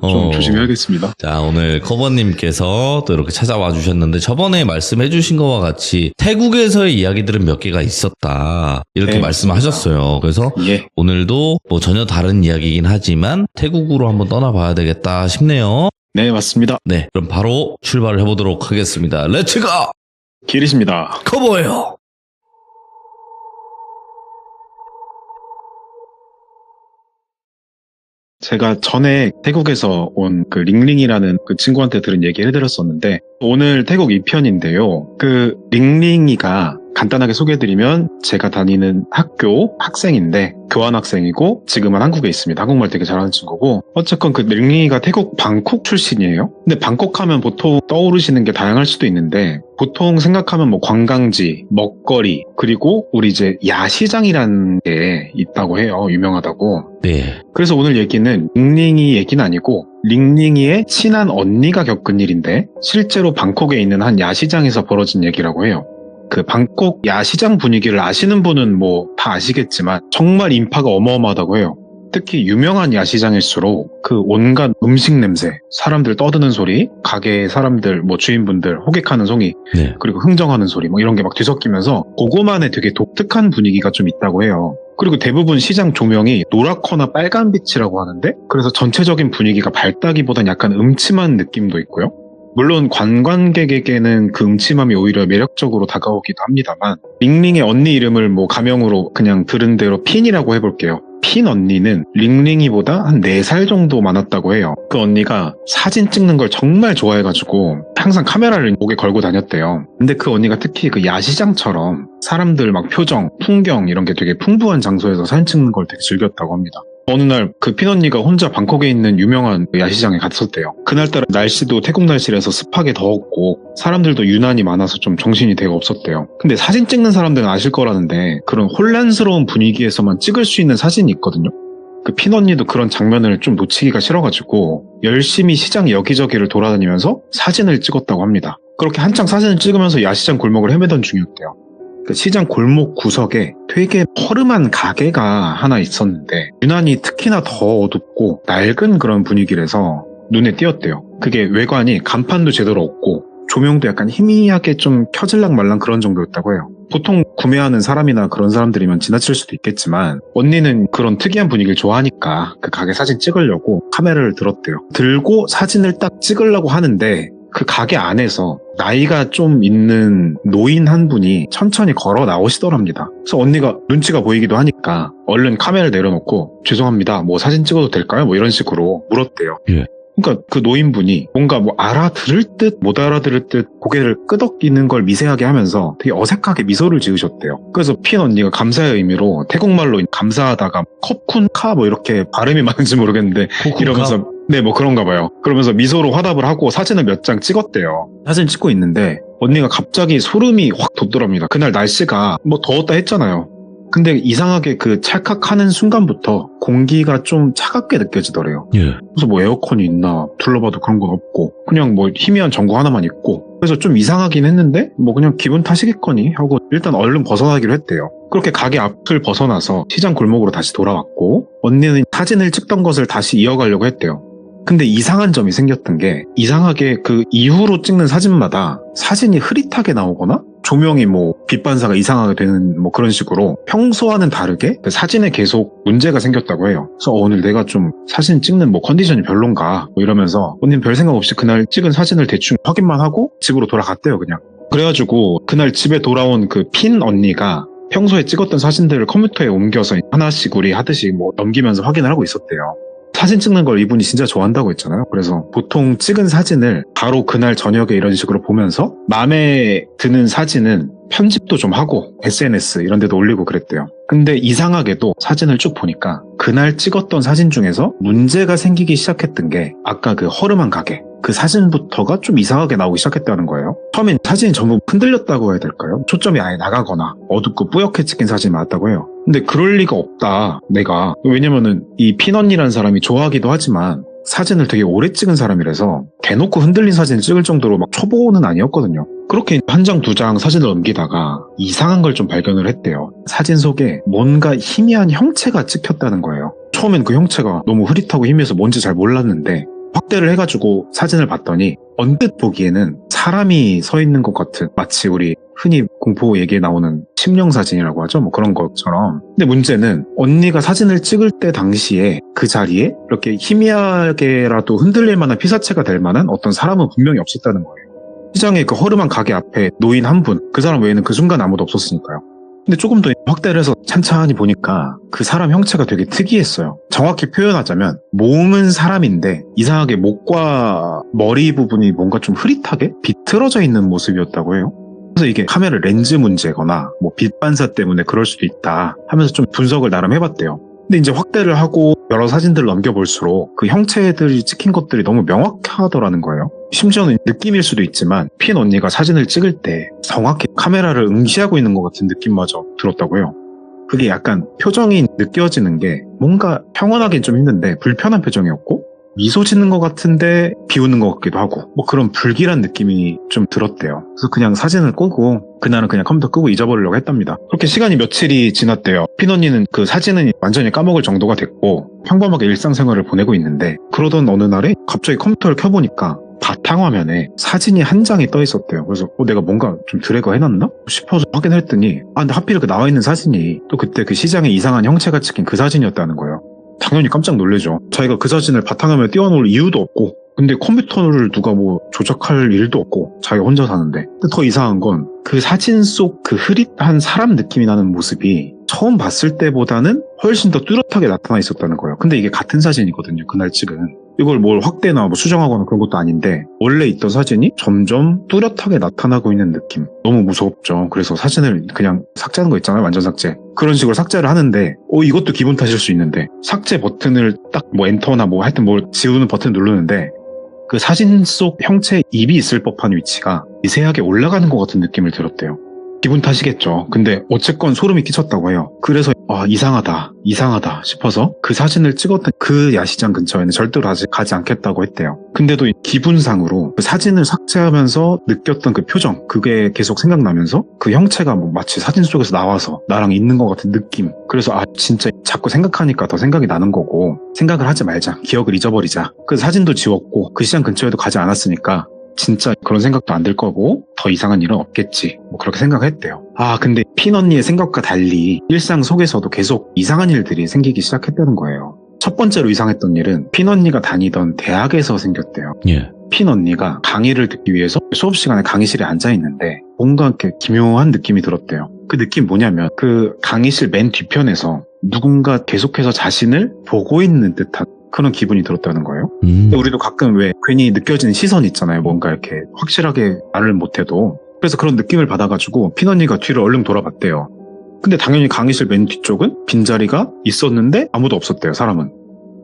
좀 조심해야겠습니다. 자, 오늘 커버님께서 또 이렇게 찾아와 주셨는데 저번에 말씀해 주신 것과 같이 태국에서의 이야기들은 몇 개가 있었다 이렇게 네, 말씀하셨어요. 그래서 예. 오늘도 뭐 전혀 다른 이야기이긴 하지만 태국으로 한번 떠나봐야 되겠다 싶네요. 네, 맞습니다. 네, 그럼 바로 출발을 해보도록 하겠습니다. 렛츠고! 길이십니다. 커버예요. 제가 전에 태국에서 온 그 링링이라는 그 친구한테 들은 얘기 해드렸었는데, 오늘 태국 2편인데요. 그 링링이가 간단하게 소개해드리면 제가 다니는 학교 학생인데 교환학생이고 지금은 한국에 있습니다. 한국말 되게 잘하는 친구고, 어쨌건 그 링링이가 태국 방콕 출신이에요. 근데 방콕 하면 보통 떠오르시는 게 다양할 수도 있는데, 보통 생각하면 뭐 관광지, 먹거리, 그리고 우리 이제 야시장이라는 게 있다고 해요. 유명하다고. 네. 그래서 오늘 얘기는 링링이 얘기는 아니고 링링이의 친한 언니가 겪은 일인데, 실제로 방콕에 있는 한 야시장에서 벌어진 얘기라고 해요. 그 방콕 야시장 분위기를 아시는 분은 뭐 다 아시겠지만 정말 인파가 어마어마하다고 해요. 특히 유명한 야시장일수록 그 온갖 음식 냄새, 사람들 떠드는 소리, 가게 사람들, 뭐 주인분들 호객하는 소리, 네. 그리고 흥정하는 소리, 뭐 이런 게 막 뒤섞이면서 그거만의 되게 독특한 분위기가 좀 있다고 해요. 그리고 대부분 시장 조명이 노랗거나 빨간빛이라고 하는데, 그래서 전체적인 분위기가 밝다기보단 약간 음침한 느낌도 있고요. 물론 관광객에게는 그 음침함이 오히려 매력적으로 다가오기도 합니다만, 링링의 언니 이름을 뭐 가명으로 그냥 들은 대로 핀이라고 해볼게요. 핀 언니는 링링이보다 한 4살 정도 많았다고 해요. 그 언니가 사진 찍는 걸 정말 좋아해가지고 항상 카메라를 목에 걸고 다녔대요. 근데 그 언니가 특히 그 야시장처럼 사람들 막 표정, 풍경 이런 게 되게 풍부한 장소에서 사진 찍는 걸 되게 즐겼다고 합니다. 어느 날 그 핀 언니가 혼자 방콕에 있는 유명한 야시장에 갔었대요. 그날따라 날씨도 태국 날씨라서 습하게 더웠고 사람들도 유난히 많아서 좀 정신이 되게 없었대요. 근데 사진 찍는 사람들은 아실 거라는데, 그런 혼란스러운 분위기에서만 찍을 수 있는 사진이 있거든요. 그 핀 언니도 그런 장면을 좀 놓치기가 싫어가지고 열심히 시장 여기저기를 돌아다니면서 사진을 찍었다고 합니다. 그렇게 한창 사진을 찍으면서 야시장 골목을 헤매던 중이었대요. 그 시장 골목 구석에 되게 허름한 가게가 하나 있었는데, 유난히 특히나 더 어둡고 낡은 그런 분위기라서 눈에 띄었대요. 그게 외관이 간판도 제대로 없고 조명도 약간 희미하게 좀 켜질랑 말랑 그런 정도였다고 해요. 보통 구매하는 사람이나 그런 사람들이면 지나칠 수도 있겠지만, 언니는 그런 특이한 분위기를 좋아하니까 그 가게 사진 찍으려고 카메라를 들었대요. 들고 사진을 딱 찍으려고 하는데, 그 가게 안에서 나이가 좀 있는 노인 한 분이 천천히 걸어 나오시더랍니다. 그래서 언니가 눈치가 보이기도 하니까 얼른 카메라를 내려놓고, 죄송합니다, 뭐 사진 찍어도 될까요? 뭐 이런 식으로 물었대요. 예. 그러니까 그 노인분이 뭔가 뭐 알아들을 듯 못 알아들을 듯 고개를 끄덕이는 걸 미세하게 하면서 되게 어색하게 미소를 지으셨대요. 그래서 핀 언니가 감사의 의미로 태국말로 감사하다가 컵쿤카 뭐 이렇게 발음이 맞는지 모르겠는데 이러면서 네 뭐 그런가 봐요. 그러면서 미소로 화답을 하고 사진을 몇 장 찍었대요. 사진 찍고 있는데 언니가 갑자기 소름이 확 돋더랍니다. 그날 날씨가 뭐 더웠다 했잖아요. 근데 이상하게 그 찰칵하는 순간부터 공기가 좀 차갑게 느껴지더래요. 예. 그래서 뭐 에어컨이 있나 둘러봐도 그런 건 없고 그냥 뭐 희미한 전구 하나만 있고, 그래서 좀 이상하긴 했는데 뭐 그냥 기분 탓이겠거니 하고 일단 얼른 벗어나기로 했대요. 그렇게 가게 앞을 벗어나서 시장 골목으로 다시 돌아왔고, 언니는 사진을 찍던 것을 다시 이어가려고 했대요. 근데 이상한 점이 생겼던 게, 이상하게 그 이후로 찍는 사진마다 사진이 흐릿하게 나오거나 조명이 뭐 빛 반사가 이상하게 되는 뭐 그런 식으로 평소와는 다르게 그 사진에 계속 문제가 생겼다고 해요. 그래서 오늘 내가 좀 사진 찍는 뭐 컨디션이 별론가 뭐 이러면서 언니는 별 생각 없이 그날 찍은 사진을 대충 확인만 하고 집으로 돌아갔대요, 그냥. 그래가지고 그날 집에 돌아온 그 핀 언니가 평소에 찍었던 사진들을 컴퓨터에 옮겨서 하나씩 우리 하듯이 뭐 넘기면서 확인을 하고 있었대요. 사진 찍는 걸 이분이 진짜 좋아한다고 했잖아요. 그래서 보통 찍은 사진을 바로 그날 저녁에 이런 식으로 보면서 마음에 드는 사진은 편집도 좀 하고 SNS 이런 데도 올리고 그랬대요. 근데 이상하게도 사진을 쭉 보니까 그날 찍었던 사진 중에서 문제가 생기기 시작했던 게, 아까 그 허름한 가게 그 사진부터가 좀 이상하게 나오기 시작했다는 거예요. 처음엔 사진이 전부 흔들렸다고 해야 될까요? 초점이 아예 나가거나 어둡고 뿌옇게 찍힌 사진이 많았다고 해요. 근데 그럴 리가 없다, 내가. 왜냐면은 이 핀 언니라는 사람이 좋아하기도 하지만 사진을 되게 오래 찍은 사람이라서 대놓고 흔들린 사진을 찍을 정도로 막 초보는 아니었거든요. 그렇게 한 장, 두 장 사진을 넘기다가 이상한 걸 좀 발견을 했대요. 사진 속에 뭔가 희미한 형체가 찍혔다는 거예요. 처음엔 그 형체가 너무 흐릿하고 희미해서 뭔지 잘 몰랐는데 확대를 해가지고 사진을 봤더니 언뜻 보기에는 사람이 서 있는 것 같은, 마치 우리 흔히 공포 얘기에 나오는 심령 사진이라고 하죠, 뭐 그런 것처럼. 근데 문제는 언니가 사진을 찍을 때 당시에 그 자리에 이렇게 희미하게라도 흔들릴 만한 피사체가 될 만한 어떤 사람은 분명히 없었다는 거예요. 시장의 그 허름한 가게 앞에 노인 한 분, 그 사람 외에는 그 순간 아무도 없었으니까요. 근데 조금 더 확대를 해서 찬찬히 보니까 그 사람 형체가 되게 특이했어요. 정확히 표현하자면 몸은 사람인데 이상하게 목과 머리 부분이 뭔가 좀 흐릿하게 비틀어져 있는 모습이었다고 해요. 그래서 이게 카메라 렌즈 문제거나 뭐 빛 반사 때문에 그럴 수도 있다 하면서 좀 분석을 나름 해봤대요. 근데 이제 확대를 하고 여러 사진들을 넘겨볼수록 그 형체들이 찍힌 것들이 너무 명확하더라는 거예요. 심지어는 느낌일 수도 있지만 핀 언니가 사진을 찍을 때 정확히 카메라를 응시하고 있는 것 같은 느낌마저 들었다고 해요. 그게 약간 표정이 느껴지는 게 뭔가 평온하긴 좀 힘든데 불편한 표정이었고 미소 짓는 것 같은데 비웃는 것 같기도 하고 뭐 그런 불길한 느낌이 좀 들었대요. 그래서 그냥 사진을 끄고 그날은 그냥 컴퓨터 끄고 잊어버리려고 했답니다. 그렇게 시간이 며칠이 지났대요. 핀 언니는 그 사진은 완전히 까먹을 정도가 됐고 평범하게 일상생활을 보내고 있는데 그러던 어느 날에 갑자기 컴퓨터를 켜보니까 바탕화면에 사진이 한 장이 떠 있었대요. 그래서 내가 뭔가 좀 드래그 해놨나 싶어서 확인했더니 근데 하필 그 나와 있는 사진이 또 그때 그 시장에 이상한 형체가 찍힌 그 사진이었다는 거예요. 당연히 깜짝 놀래죠. 자기가 그 사진을 바탕화면에 띄워놓을 이유도 없고 근데 컴퓨터를 누가 뭐 조작할 일도 없고 자기가 혼자 사는데 근데 더 이상한 건 그 사진 속 그 흐릿한 사람 느낌이 나는 모습이 처음 봤을 때보다는 훨씬 더 뚜렷하게 나타나 있었다는 거예요. 근데 이게 같은 사진이거든요. 그날 찍은. 이걸 뭘 확대나 뭐 수정하거나 그런 것도 아닌데 원래 있던 사진이 점점 뚜렷하게 나타나고 있는 느낌. 너무 무섭죠. 그래서 사진을 그냥 삭제하는 거 있잖아요. 완전 삭제. 그런 식으로 삭제를 하는데 이것도 기분 탓일 수 있는데 삭제 버튼을 딱 뭐 엔터나 뭐 하여튼 뭘 지우는 버튼 누르는데 그 사진 속 형체에 입이 있을 법한 위치가 미세하게 올라가는 것 같은 느낌을 들었대요. 기분 탓이겠죠. 근데 어쨌건 소름이 끼쳤다고 해요. 그래서 이상하다 싶어서 그 사진을 찍었던 그 야시장 근처에는 절대로 아직 가지 않겠다고 했대요. 근데도 기분상으로 그 사진을 삭제하면서 느꼈던 그 표정 그게 계속 생각나면서 그 형체가 뭐 마치 사진 속에서 나와서 나랑 있는 것 같은 느낌. 그래서 진짜 자꾸 생각하니까 더 생각이 나는 거고 생각을 하지 말자. 기억을 잊어버리자. 그래서 사진도 지웠고 그 시장 근처에도 가지 않았으니까 진짜 그런 생각도 안 들 거고 더 이상한 일은 없겠지 뭐 그렇게 생각했대요. 근데 핀 언니의 생각과 달리 일상 속에서도 계속 이상한 일들이 생기기 시작했다는 거예요. 첫 번째로 이상했던 일은 핀 언니가 다니던 대학에서 생겼대요. 예. 핀 언니가 강의를 듣기 위해서 수업 시간에 강의실에 앉아 있는데 뭔가 이렇게 기묘한 느낌이 들었대요. 그 느낌 뭐냐면 그 강의실 맨 뒤편에서 누군가 계속해서 자신을 보고 있는 듯한 그런 기분이 들었다는 거예요. 우리도 가끔 왜 괜히 느껴지는 시선 있잖아요. 뭔가 이렇게 확실하게 말을 못해도. 그래서 그런 느낌을 받아가지고 핀 언니가 뒤를 얼른 돌아봤대요. 근데 당연히 강의실 맨 뒤쪽은 빈자리가 있었는데 아무도 없었대요. 사람은.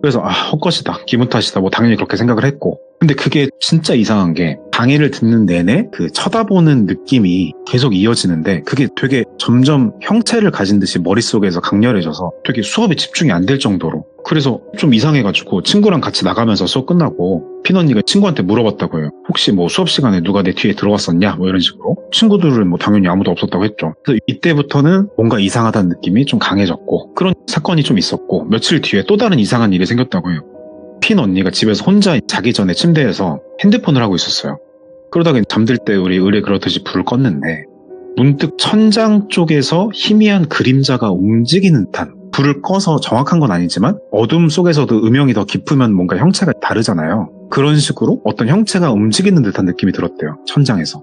그래서 헛것이다. 기분 탓이다. 뭐 당연히 그렇게 생각을 했고. 근데 그게 진짜 이상한 게 강의를 듣는 내내 그 쳐다보는 느낌이 계속 이어지는데 그게 되게 점점 형체를 가진 듯이 머릿속에서 강렬해져서 되게 수업에 집중이 안 될 정도로 그래서 좀 이상해가지고 친구랑 같이 나가면서 수업 끝나고 핀 언니가 친구한테 물어봤다고 해요. 혹시 뭐 수업 시간에 누가 내 뒤에 들어왔었냐? 뭐 이런 식으로. 친구들은 뭐 당연히 아무도 없었다고 했죠. 그래서 이때부터는 뭔가 이상하다는 느낌이 좀 강해졌고 그런 사건이 좀 있었고 며칠 뒤에 또 다른 이상한 일이 생겼다고 해요. 핀 언니가 집에서 혼자 자기 전에 침대에서 핸드폰을 하고 있었어요. 그러다가 잠들 때 우리 의뢰 그렇듯이 불을 껐는데 문득 천장 쪽에서 희미한 그림자가 움직이는 듯한 불을 꺼서 정확한 건 아니지만 어둠 속에서도 음영이 더 깊으면 뭔가 형체가 다르잖아요. 그런 식으로 어떤 형체가 움직이는 듯한 느낌이 들었대요. 천장에서.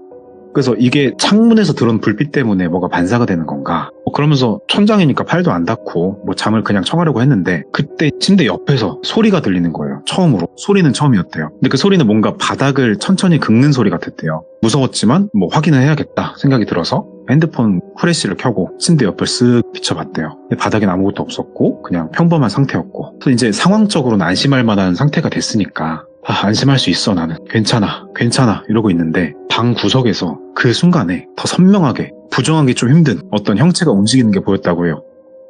그래서 이게 창문에서 들어온 불빛 때문에 뭐가 반사가 되는 건가 그러면서 천장이니까 팔도 안 닿고 뭐 잠을 그냥 청하려고 했는데 그때 침대 옆에서 소리가 들리는 거예요. 처음으로. 소리는 처음이었대요. 근데 그 소리는 뭔가 바닥을 천천히 긁는 소리 같았대요. 무서웠지만 뭐 확인을 해야겠다 생각이 들어서 핸드폰 후레쉬를 켜고 침대 옆을 쓱 비춰봤대요. 근데 바닥엔 아무것도 없었고 그냥 평범한 상태였고 그래서 이제 상황적으로는 안심할 만한 상태가 됐으니까 안심할 수 있어 나는 괜찮아 이러고 있는데 방 구석에서 그 순간에 더 선명하게 부정하기 좀 힘든 어떤 형체가 움직이는 게 보였다고 해요.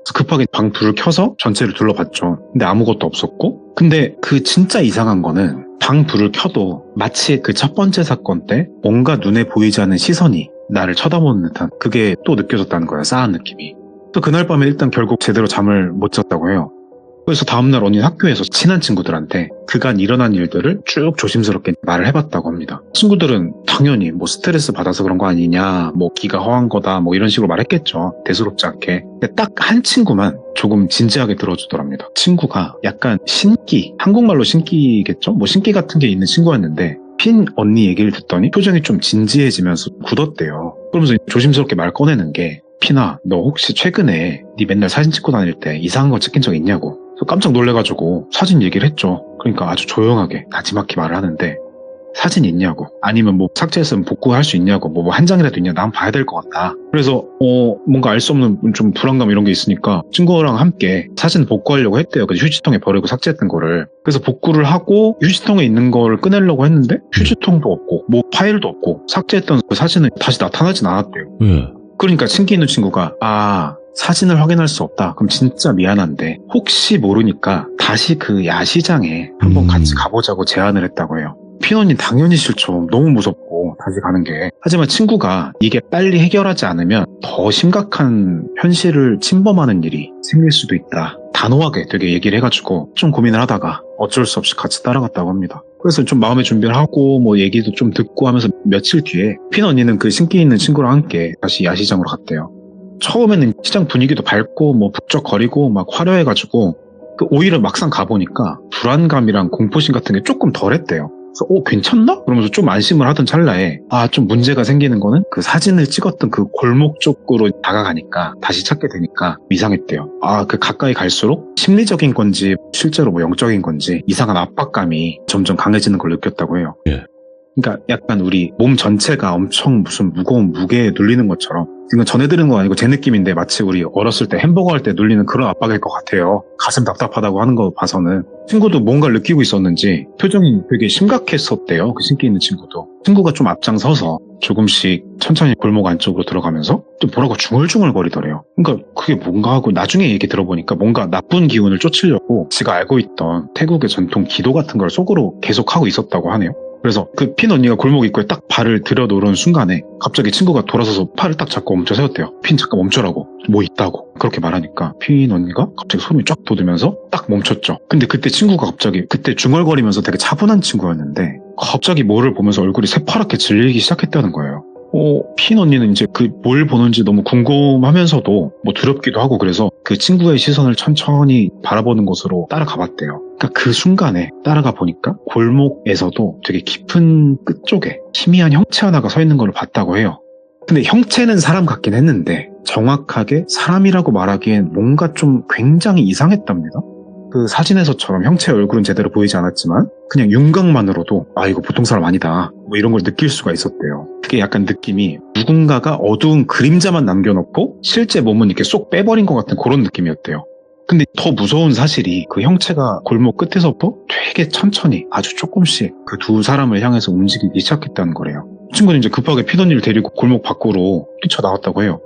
그래서 급하게 방 불을 켜서 전체를 둘러봤죠. 근데 아무것도 없었고 근데 그 진짜 이상한 거는 방 불을 켜도 마치 그 첫 번째 사건 때 뭔가 눈에 보이지 않는 시선이 나를 쳐다보는 듯한 그게 또 느껴졌다는 거예요. 싸한 느낌이. 또 그날 밤에 일단 결국 제대로 잠을 못 잤다고 해요. 그래서 다음날 언니 학교에서 친한 친구들한테 그간 일어난 일들을 쭉 조심스럽게 말을 해봤다고 합니다. 친구들은 당연히 뭐 스트레스 받아서 그런 거 아니냐, 뭐 기가 허한 거다, 뭐 이런 식으로 말했겠죠. 대수롭지 않게. 근데 딱 한 친구만 조금 진지하게 들어주더랍니다. 친구가 약간 신기, 한국말로 신기겠죠? 뭐 신기 같은 게 있는 친구였는데 핀 언니 얘기를 듣더니 표정이 좀 진지해지면서 굳었대요. 그러면서 조심스럽게 말 꺼내는 게 피나 너 혹시 최근에 네 맨날 사진 찍고 다닐 때 이상한 거 찍힌 적 있냐고. 그래서 깜짝 놀래가지고 사진 얘기를 했죠. 그러니까 아주 조용하게 나지막히 말을 하는데 사진 있냐고, 아니면 뭐 삭제했으면 복구할 수 있냐고, 뭐 한 장이라도 있냐, 나 한번 봐야 될 것 같다. 그래서 뭔가 알 수 없는 좀 불안감 이런 게 있으니까 친구랑 함께 사진 복구하려고 했대요. 그 휴지통에 버리고 삭제했던 거를. 그래서 복구를 하고 휴지통에 있는 걸 꺼내려고 했는데 휴지통도 없고 뭐 파일도 없고 삭제했던 그 사진은 다시 나타나진 않았대요. 예. 그러니까 친기 있는 친구가 사진을 확인할 수 없다. 그럼 진짜 미안한데 혹시 모르니까 다시 그 야시장에 한번 같이 가보자고 제안을 했다고 해요. 핀언니 당연히 싫죠. 너무 무섭고 다시 가는 게. 하지만 친구가 이게 빨리 해결하지 않으면 더 심각한 현실을 침범하는 일이 생길 수도 있다. 단호하게 되게 얘기를 해가지고 좀 고민을 하다가 어쩔 수 없이 같이 따라갔다고 합니다. 그래서 좀 마음의 준비를 하고 뭐 얘기도 좀 듣고 하면서 며칠 뒤에 핀언니는 그 신기 있는 친구랑 함께 다시 야시장으로 갔대요. 처음에는 시장 분위기도 밝고 뭐 북적거리고 막 화려해가지고 오히려 막상 가보니까 불안감이랑 공포심 같은 게 조금 덜했대요. 그래서 괜찮나? 그러면서 좀 안심을 하던 찰나에 좀 문제가 생기는 거는 그 사진을 찍었던 그 골목 쪽으로 다가가니까 다시 찾게 되니까 이상했대요. 그 가까이 갈수록 심리적인 건지 실제로 뭐 영적인 건지 이상한 압박감이 점점 강해지는 걸 느꼈다고 해요. 예. 그러니까 약간 우리 몸 전체가 엄청 무슨 무거운 무게에 눌리는 것처럼, 이건 전해드리는 건 아니고 제 느낌인데 마치 우리 어렸을 때 햄버거 할 때 눌리는 그런 압박일 것 같아요. 가슴 답답하다고 하는 거 봐서는. 친구도 뭔가를 느끼고 있었는지 표정이 되게 심각했었대요. 그 신기 있는 친구도. 친구가 좀 앞장서서 조금씩 천천히 골목 안쪽으로 들어가면서 좀 뭐라고 중얼중얼 거리더래요. 그러니까 그게 뭔가 하고 나중에 얘기 들어보니까 뭔가 나쁜 기운을 쫓으려고 지가 알고 있던 태국의 전통 기도 같은 걸 속으로 계속하고 있었다고 하네요. 그래서 그 핀 언니가 골목 입구에 딱 발을 들여놓은 순간에 갑자기 친구가 돌아서서 팔을 딱 잡고 멈춰 세웠대요. 핀 잠깐 멈춰라고. 뭐 있다고. 그렇게 말하니까 핀 언니가 갑자기 소름이 쫙 돋으면서 딱 멈췄죠. 근데 그때 친구가 갑자기 그때 중얼거리면서 되게 차분한 친구였는데 갑자기 뭐를 보면서 얼굴이 새파랗게 질리기 시작했다는 거예요. 핀 언니는 이제 그 뭘 보는지 너무 궁금하면서도 뭐 두렵기도 하고, 그래서 그 친구의 시선을 천천히 바라보는 곳으로 따라가 봤대요. 그러니까 그 순간에 따라가 보니까 골목에서도 되게 깊은 끝쪽에 희미한 형체 하나가 서 있는 걸 봤다고 해요. 근데 형체는 사람 같긴 했는데 정확하게 사람이라고 말하기엔 뭔가 좀 굉장히 이상했답니다. 그 사진에서처럼 형체의 얼굴은 제대로 보이지 않았지만 그냥 윤곽만으로도 이거 보통 사람 아니다 뭐 이런 걸 느낄 수가 있었대요. 그게 약간 느낌이 누군가가 어두운 그림자만 남겨놓고 실제 몸은 이렇게 쏙 빼버린 것 같은 그런 느낌이었대요. 근데 더 무서운 사실이 그 형체가 골목 끝에서부터 되게 천천히 아주 조금씩 그 두 사람을 향해서 움직이기 시작했다는 거래요. 친구는 이제 급하게 피던니를 데리고 골목 밖으로 뛰쳐나왔다고 해요.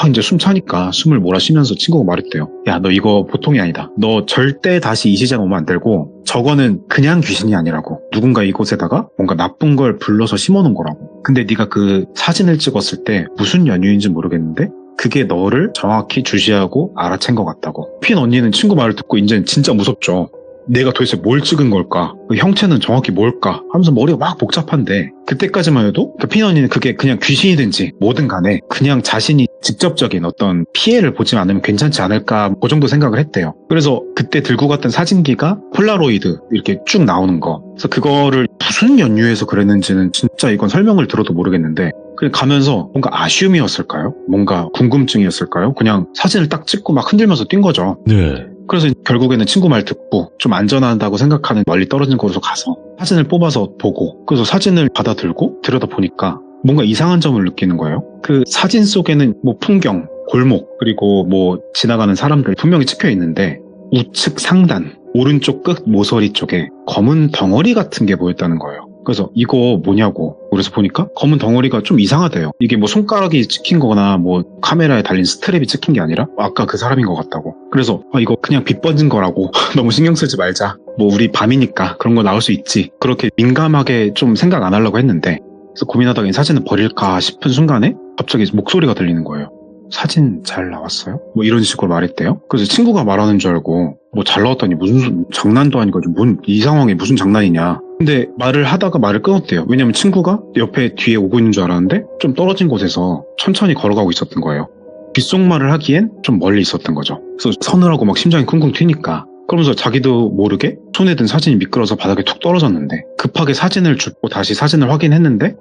이제 숨 차니까 숨을 몰아쉬면서 친구가 말했대요. 야, 너 이거 보통이 아니다. 너 절대 다시 이 시장 오면 안 되고 저거는 그냥 귀신이 아니라고. 누군가 이곳에다가 뭔가 나쁜 걸 불러서 심어놓은 거라고. 근데 네가 그 사진을 찍었을 때 무슨 연유인지 모르겠는데 그게 너를 정확히 주시하고 알아챈 것 같다고. 핀 언니는 친구 말을 듣고 이제 진짜 무섭죠. 내가 도대체 뭘 찍은 걸까? 그 형체는 정확히 뭘까? 하면서 머리가 막 복잡한데 그때까지만 해도 그 핀 언니는 그게 그냥 귀신이든지 뭐든 간에 그냥 자신이 직접적인 어떤 피해를 보지 않으면 괜찮지 않을까 그 정도 생각을 했대요. 그래서 그때 들고 갔던 사진기가 폴라로이드 이렇게 쭉 나오는 거. 그래서 그거를 무슨 연유에서 그랬는지는 진짜 이건 설명을 들어도 모르겠는데 그냥 가면서 뭔가 아쉬움이었을까요? 뭔가 궁금증이었을까요? 그냥 사진을 딱 찍고 막 흔들면서 뛴 거죠. 네. 그래서 결국에는 친구 말 듣고 좀 안전하다고 생각하는 멀리 떨어진 곳으로 가서 사진을 뽑아서 보고, 그래서 사진을 받아 들고 들여다보니까 뭔가 이상한 점을 느끼는 거예요. 그 사진 속에는 뭐 풍경, 골목, 그리고 뭐 지나가는 사람들 분명히 찍혀 있는데 우측 상단 오른쪽 끝 모서리 쪽에 검은 덩어리 같은 게 보였다는 거예요. 그래서 이거 뭐냐고. 그래서 보니까 검은 덩어리가 좀 이상하대요. 이게 뭐 손가락이 찍힌 거나 뭐 카메라에 달린 스트랩이 찍힌 게 아니라 아까 그 사람인 것 같다고. 그래서 이거 그냥 빗 번진 거라고. 너무 신경 쓰지 말자. 뭐 우리 밤이니까 그런 거 나올 수 있지. 그렇게 민감하게 좀 생각 안 하려고 했는데, 그래서 고민하다가 이 사진을 버릴까 싶은 순간에 갑자기 목소리가 들리는 거예요. 사진 잘 나왔어요? 뭐 이런 식으로 말했대요. 그래서 친구가 말하는 줄 알고 뭐 잘 나왔다니 무슨 장난도 아니고 이 상황이 무슨 장난이냐. 근데 말을 하다가 말을 끊었대요. 왜냐면 친구가 옆에 뒤에 오고 있는 줄 알았는데 좀 떨어진 곳에서 천천히 걸어가고 있었던 거예요. 귓속말을 하기엔 좀 멀리 있었던 거죠. 그래서 서늘하고 막 심장이 쿵쿵 튀니까 그러면서 자기도 모르게 손에 든 사진이 미끄러져 바닥에 툭 떨어졌는데 급하게 사진을 줍고 다시 사진을 확인했는데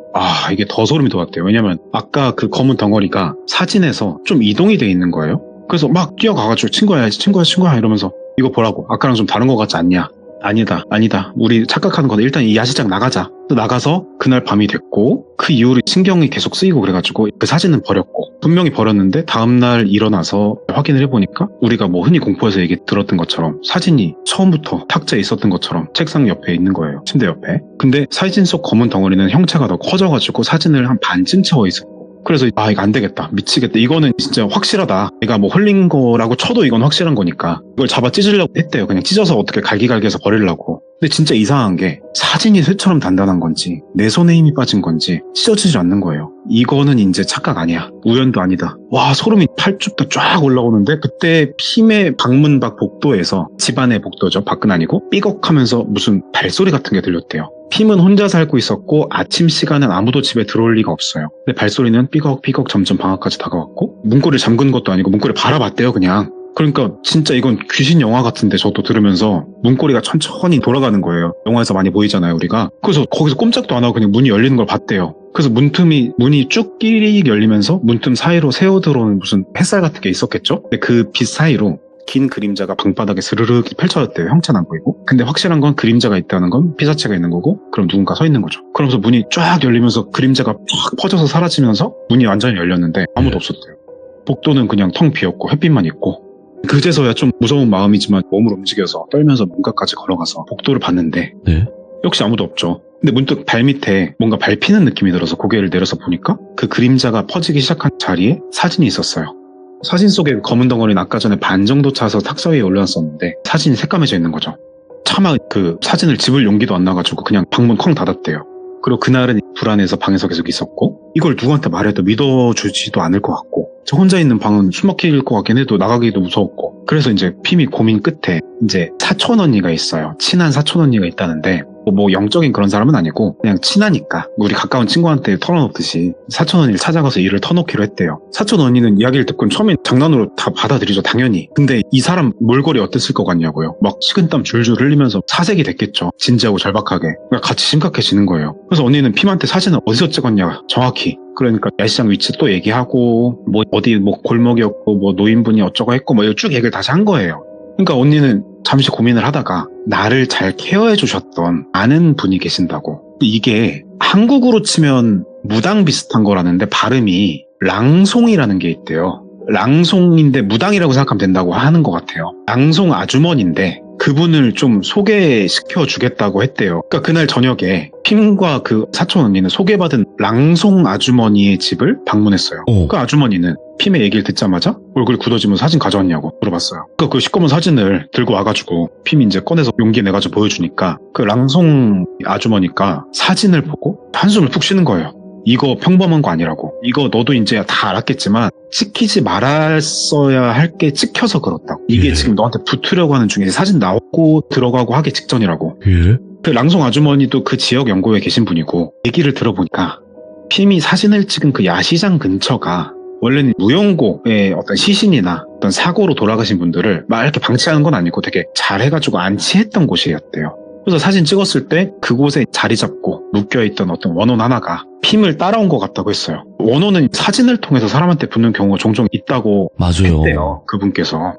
이게 더 소름이 돋았대요. 왜냐면 아까 그 검은 덩어리가 사진에서 좀 이동이 돼 있는 거예요. 그래서 막 뛰어가가지고 친구야 이러면서 이거 보라고. 아까랑 좀 다른 것 같지 않냐? 아니다. 우리 착각하는 거다. 일단 이 야시장 나가자. 나가서 그날 밤이 됐고 그 이후로 신경이 계속 쓰이고 그래가지고 그 사진은 버렸고 분명히 버렸는데 다음날 일어나서 확인을 해보니까 우리가 뭐 흔히 공포에서 얘기 들었던 것처럼 사진이 처음부터 탁자에 있었던 것처럼 책상 옆에 있는 거예요. 침대 옆에. 근데 사진 속 검은 덩어리는 형체가 더 커져가지고 사진을 한 반쯤 채워 있었고 그래서 이거 안 되겠다. 미치겠다. 이거는 진짜 확실하다. 내가 뭐 흘린 거라고 쳐도 이건 확실한 거니까 이걸 잡아 찢으려고 했대요. 그냥 찢어서 어떻게 갈기갈기해서 버리려고. 근데 진짜 이상한 게 사진이 쇠처럼 단단한 건지 내 손에 힘이 빠진 건지 찢어지질 않는 거예요. 이거는 이제 착각 아니야. 우연도 아니다. 와 소름이 팔뚝도 쫙 올라오는데 그때 핌의 방문 밖 복도에서 집안의 복도죠. 밖은 아니고 삐걱하면서 무슨 발소리 같은 게 들렸대요. 핌은 혼자 살고 있었고 아침 시간엔 아무도 집에 들어올 리가 없어요. 근데 발소리는 삐걱삐걱 점점 방앗까지 다가왔고 문고리를 잠근 것도 아니고 문고리를 바라봤대요 그냥. 그러니까 진짜 이건 귀신 영화 같은데 저도 들으면서 문고리가 천천히 돌아가는 거예요. 영화에서 많이 보이잖아요 우리가. 그래서 거기서 꼼짝도 안 하고 그냥 문이 열리는 걸 봤대요. 그래서 문이 쭉 끼릭 열리면서 문틈 사이로 새어 들어오는 무슨 햇살 같은 게 있었겠죠? 근데 그 빛 사이로 긴 그림자가 방바닥에 스르륵 펼쳐졌대요. 형체는 안 보이고. 근데 확실한 건 그림자가 있다는 건 피사체가 있는 거고 그럼 누군가 서 있는 거죠. 그러면서 문이 쫙 열리면서 그림자가 쫙 퍼져서 사라지면서 문이 완전히 열렸는데 아무도 없었대요. 복도는 그냥 텅 비었고 햇빛만 있고 그제서야 좀 무서운 마음이지만 몸을 움직여서 떨면서 문까지 걸어가서 복도를 봤는데 역시 아무도 없죠. 근데 문득 발밑에 뭔가 밟히는 느낌이 들어서 고개를 내려서 보니까 그 그림자가 퍼지기 시작한 자리에 사진이 있었어요. 사진 속의 검은 덩어리는 아까 전에 반 정도 차서 탁자 위에 올려놨었는데 사진이 새까매져 있는 거죠. 차마 그 사진을 집을 용기도 안 나가지고 그냥 방문 쾅 닫았대요. 그리고 그날은 불안해서 방에서 계속 있었고 이걸 누구한테 말해도 믿어주지도 않을 것 같고 저 혼자 있는 방은 술 먹힐 것 같긴 해도 나가기도 무서웠고 그래서 이제 핌이 고민 끝에 이제 사촌 언니가 있어요. 친한 사촌 언니가 있다는데 뭐 영적인 그런 사람은 아니고 그냥 친하니까 우리 가까운 친구한테 털어놓듯이 사촌 언니를 찾아가서 일을 터놓기로 했대요. 사촌 언니는 이야기를 듣고는 처음엔 장난으로 다 받아들이죠 당연히. 근데 이 사람 몰골이 어땠을 것 같냐고요. 막 식은땀 줄줄 흘리면서 사색이 됐겠죠. 진지하고 절박하게. 그러니까 같이 심각해지는 거예요. 그래서 언니는 핌한테 사진을 어디서 찍었냐 정확히. 그러니까 야시장 위치 또 얘기하고 뭐 어디 뭐 골목이었고 뭐 노인분이 어쩌고 했고 뭐 쭉 얘기를 다시 한 거예요. 그러니까 언니는 잠시 고민을 하다가 나를 잘 케어해 주셨던 아는 분이 계신다고. 이게 한국으로 치면 무당 비슷한 거라는데 발음이 랑송이라는 게 있대요. 랑송인데 무당이라고 생각하면 된다고 하는 것 같아요. 랑송 아주머니인데 그분을 좀 소개시켜 주겠다고 했대요. 그러니까 그날 저녁에 핌과 그 사촌 언니는 소개받은 랑송 아주머니의 집을 방문했어요. 그 아주머니는 핌의 얘기를 듣자마자 얼굴이 굳어지면서 사진 가져왔냐고 물어봤어요. 그 시꺼먼 사진을 들고 와가지고 핌이 이제 꺼내서 용기 내가지고 보여주니까 그 랑송 아주머니가 사진을 보고 한숨을 푹 쉬는 거예요. 이거 평범한 거 아니라고. 이거 너도 이제 다 알았겠지만 찍히지 말았어야 할 게 찍혀서 그렇다고. 이게 지금 너한테 붙으려고 하는 중에 사진 나오고 들어가고 하기 직전이라고. 그 랑송 아주머니도 그 지역 연구에 계신 분이고 얘기를 들어보니까 핌이 사진을 찍은 그 야시장 근처가 원래는 무용고의 어떤 시신이나 어떤 사고로 돌아가신 분들을 막 이렇게 방치하는 건 아니고 되게 잘 해가지고 안치했던 곳이었대요. 그래서 사진 찍었을 때 그곳에 자리 잡고 묶여있던 어떤 원혼 하나가 핌을 따라온 것 같다고 했어요. 원혼은 사진을 통해서 사람한테 붙는 경우가 종종 있다고 했대요. 그분께서.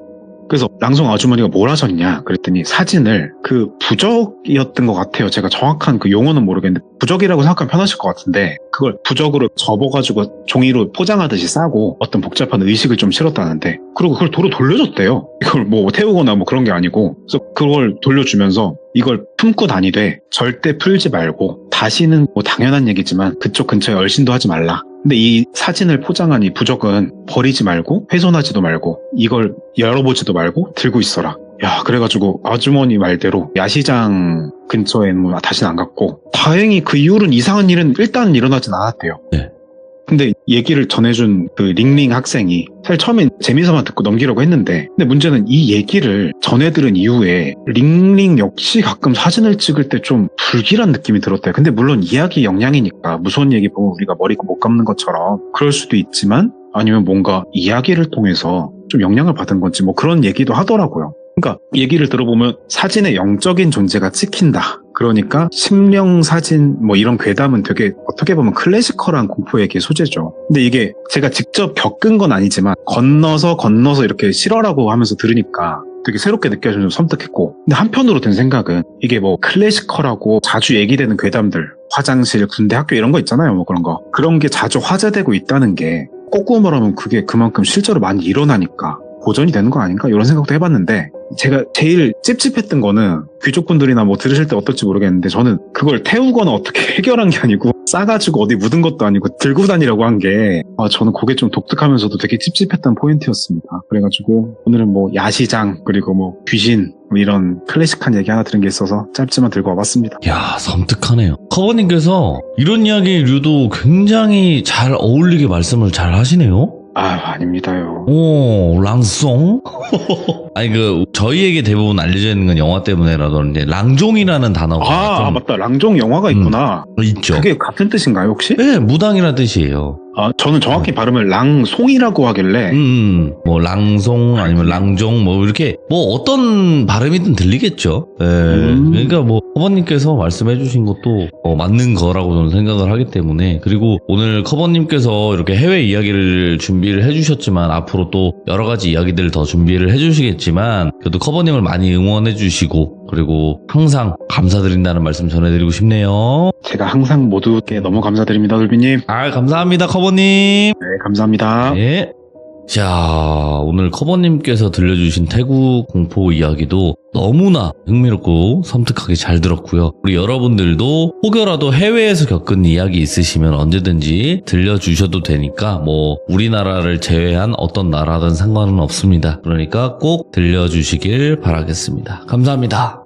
그래서 랑송 아주머니가 뭘 하셨냐 그랬더니 사진을 그 부적이었던 것 같아요. 제가 정확한 그 용어는 모르겠는데 부적이라고 생각하면 편하실 것 같은데 그걸 부적으로 접어가지고 종이로 포장하듯이 싸고 어떤 복잡한 의식을 좀 실었다는데 그리고 그걸 도로 돌려줬대요. 이걸 뭐 태우거나 뭐 그런 게 아니고. 그래서 그걸 돌려주면서 이걸 품고 다니되 절대 풀지 말고 다시는 뭐 당연한 얘기지만 그쪽 근처에 얼씬도 하지 말라. 근데 이 사진을 포장한 이 부적은 버리지 말고 훼손하지도 말고 이걸 열어보지도 말고 들고 있어라. 야, 그래가지고 아주머니 말대로 야시장 근처에는 뭐 다시는 안 갔고 다행히 그 이후로는 이상한 일은 일단은 일어나진 않았대요. 근데 얘기를 전해준 그 링링 학생이 사실 처음엔 재미삼아 듣고 넘기려고 했는데 근데 문제는 이 얘기를 전해들은 이후에 링링 역시 가끔 사진을 찍을 때 좀 불길한 느낌이 들었대요. 근데 물론 이야기 역량이니까 무서운 얘기 보면 우리가 머리 못 감는 것처럼 그럴 수도 있지만 아니면 뭔가 이야기를 통해서 좀 영향을 받은 건지 뭐 그런 얘기도 하더라고요. 그러니까 얘기를 들어보면 사진의 영적인 존재가 찍힌다. 그러니까 심령 사진 뭐 이런 괴담은 되게 어떻게 보면 클래시컬한 공포 얘기의 소재죠. 근데 이게 제가 직접 겪은 건 아니지만 건너서 이렇게 실화라고 하면서 들으니까 되게 새롭게 느껴져서 섬뜩했고, 근데 한편으로 든 생각은 이게 뭐 클래시컬하고 자주 얘기되는 괴담들, 화장실, 군대, 학교 이런 거 있잖아요. 뭐 그런 게 자주 화제되고 있다는 게 거꾸로 말하면 그게 그만큼 실제로 많이 일어나니까 보존이 되는 거 아닌가? 이런 생각도 해봤는데, 제가 제일 찝찝했던 거는 귀족분들이나 뭐 들으실 때 어떨지 모르겠는데, 저는 그걸 태우거나 어떻게 해결한 게 아니고 싸가지고 어디 묻은 것도 아니고 들고 다니라고 한 게, 저는 그게 좀 독특하면서도 되게 찝찝했던 포인트였습니다. 그래가지고 오늘은 뭐 야시장 그리고 뭐 귀신 뭐 이런 클래식한 얘기 하나 들은 게 있어서 짧지만 들고 와봤습니다. 야, 섬뜩하네요. 커버님께서 이런 이야기류도 굉장히 잘 어울리게 말씀을 잘 하시네요. 아닙니다요. 오, 랑송? 아니, 저희에게 대부분 알려져 있는 건 영화 때문에라든지, 랑종이라는 단어가 좀 맞다. 랑종 영화가 있구나. 있죠. 그게 같은 뜻인가요, 혹시? 네, 무당이라는 뜻이에요. 저는 정확히 발음을 랑송이라고 하길래. 뭐, 랑송, 아니면 랑종, 뭐, 이렇게, 뭐, 어떤 발음이든 들리겠죠. 예. 그러니까 뭐, 커버님께서 말씀해주신 것도 맞는 거라고 저는 생각을 하기 때문에, 그리고 오늘 커버님께서 이렇게 해외 이야기를 준비를 해주셨지만, 앞으로 또 여러 가지 이야기들을 더 준비를 해주시겠지만, 그래도 커버님을 많이 응원해주시고, 그리고 항상 감사드린다는 말씀 전해드리고 싶네요. 제가 항상 모두께 너무 감사드립니다, 돌비님. 감사합니다, 커버님. 네, 감사합니다. 네. 자, 오늘 커버님께서 들려주신 태국 공포 이야기도 너무나 흥미롭고 섬뜩하게 잘 들었고요. 우리 여러분들도 혹여라도 해외에서 겪은 이야기 있으시면 언제든지 들려주셔도 되니까, 뭐 우리나라를 제외한 어떤 나라든 상관은 없습니다. 그러니까 꼭 들려주시길 바라겠습니다. 감사합니다.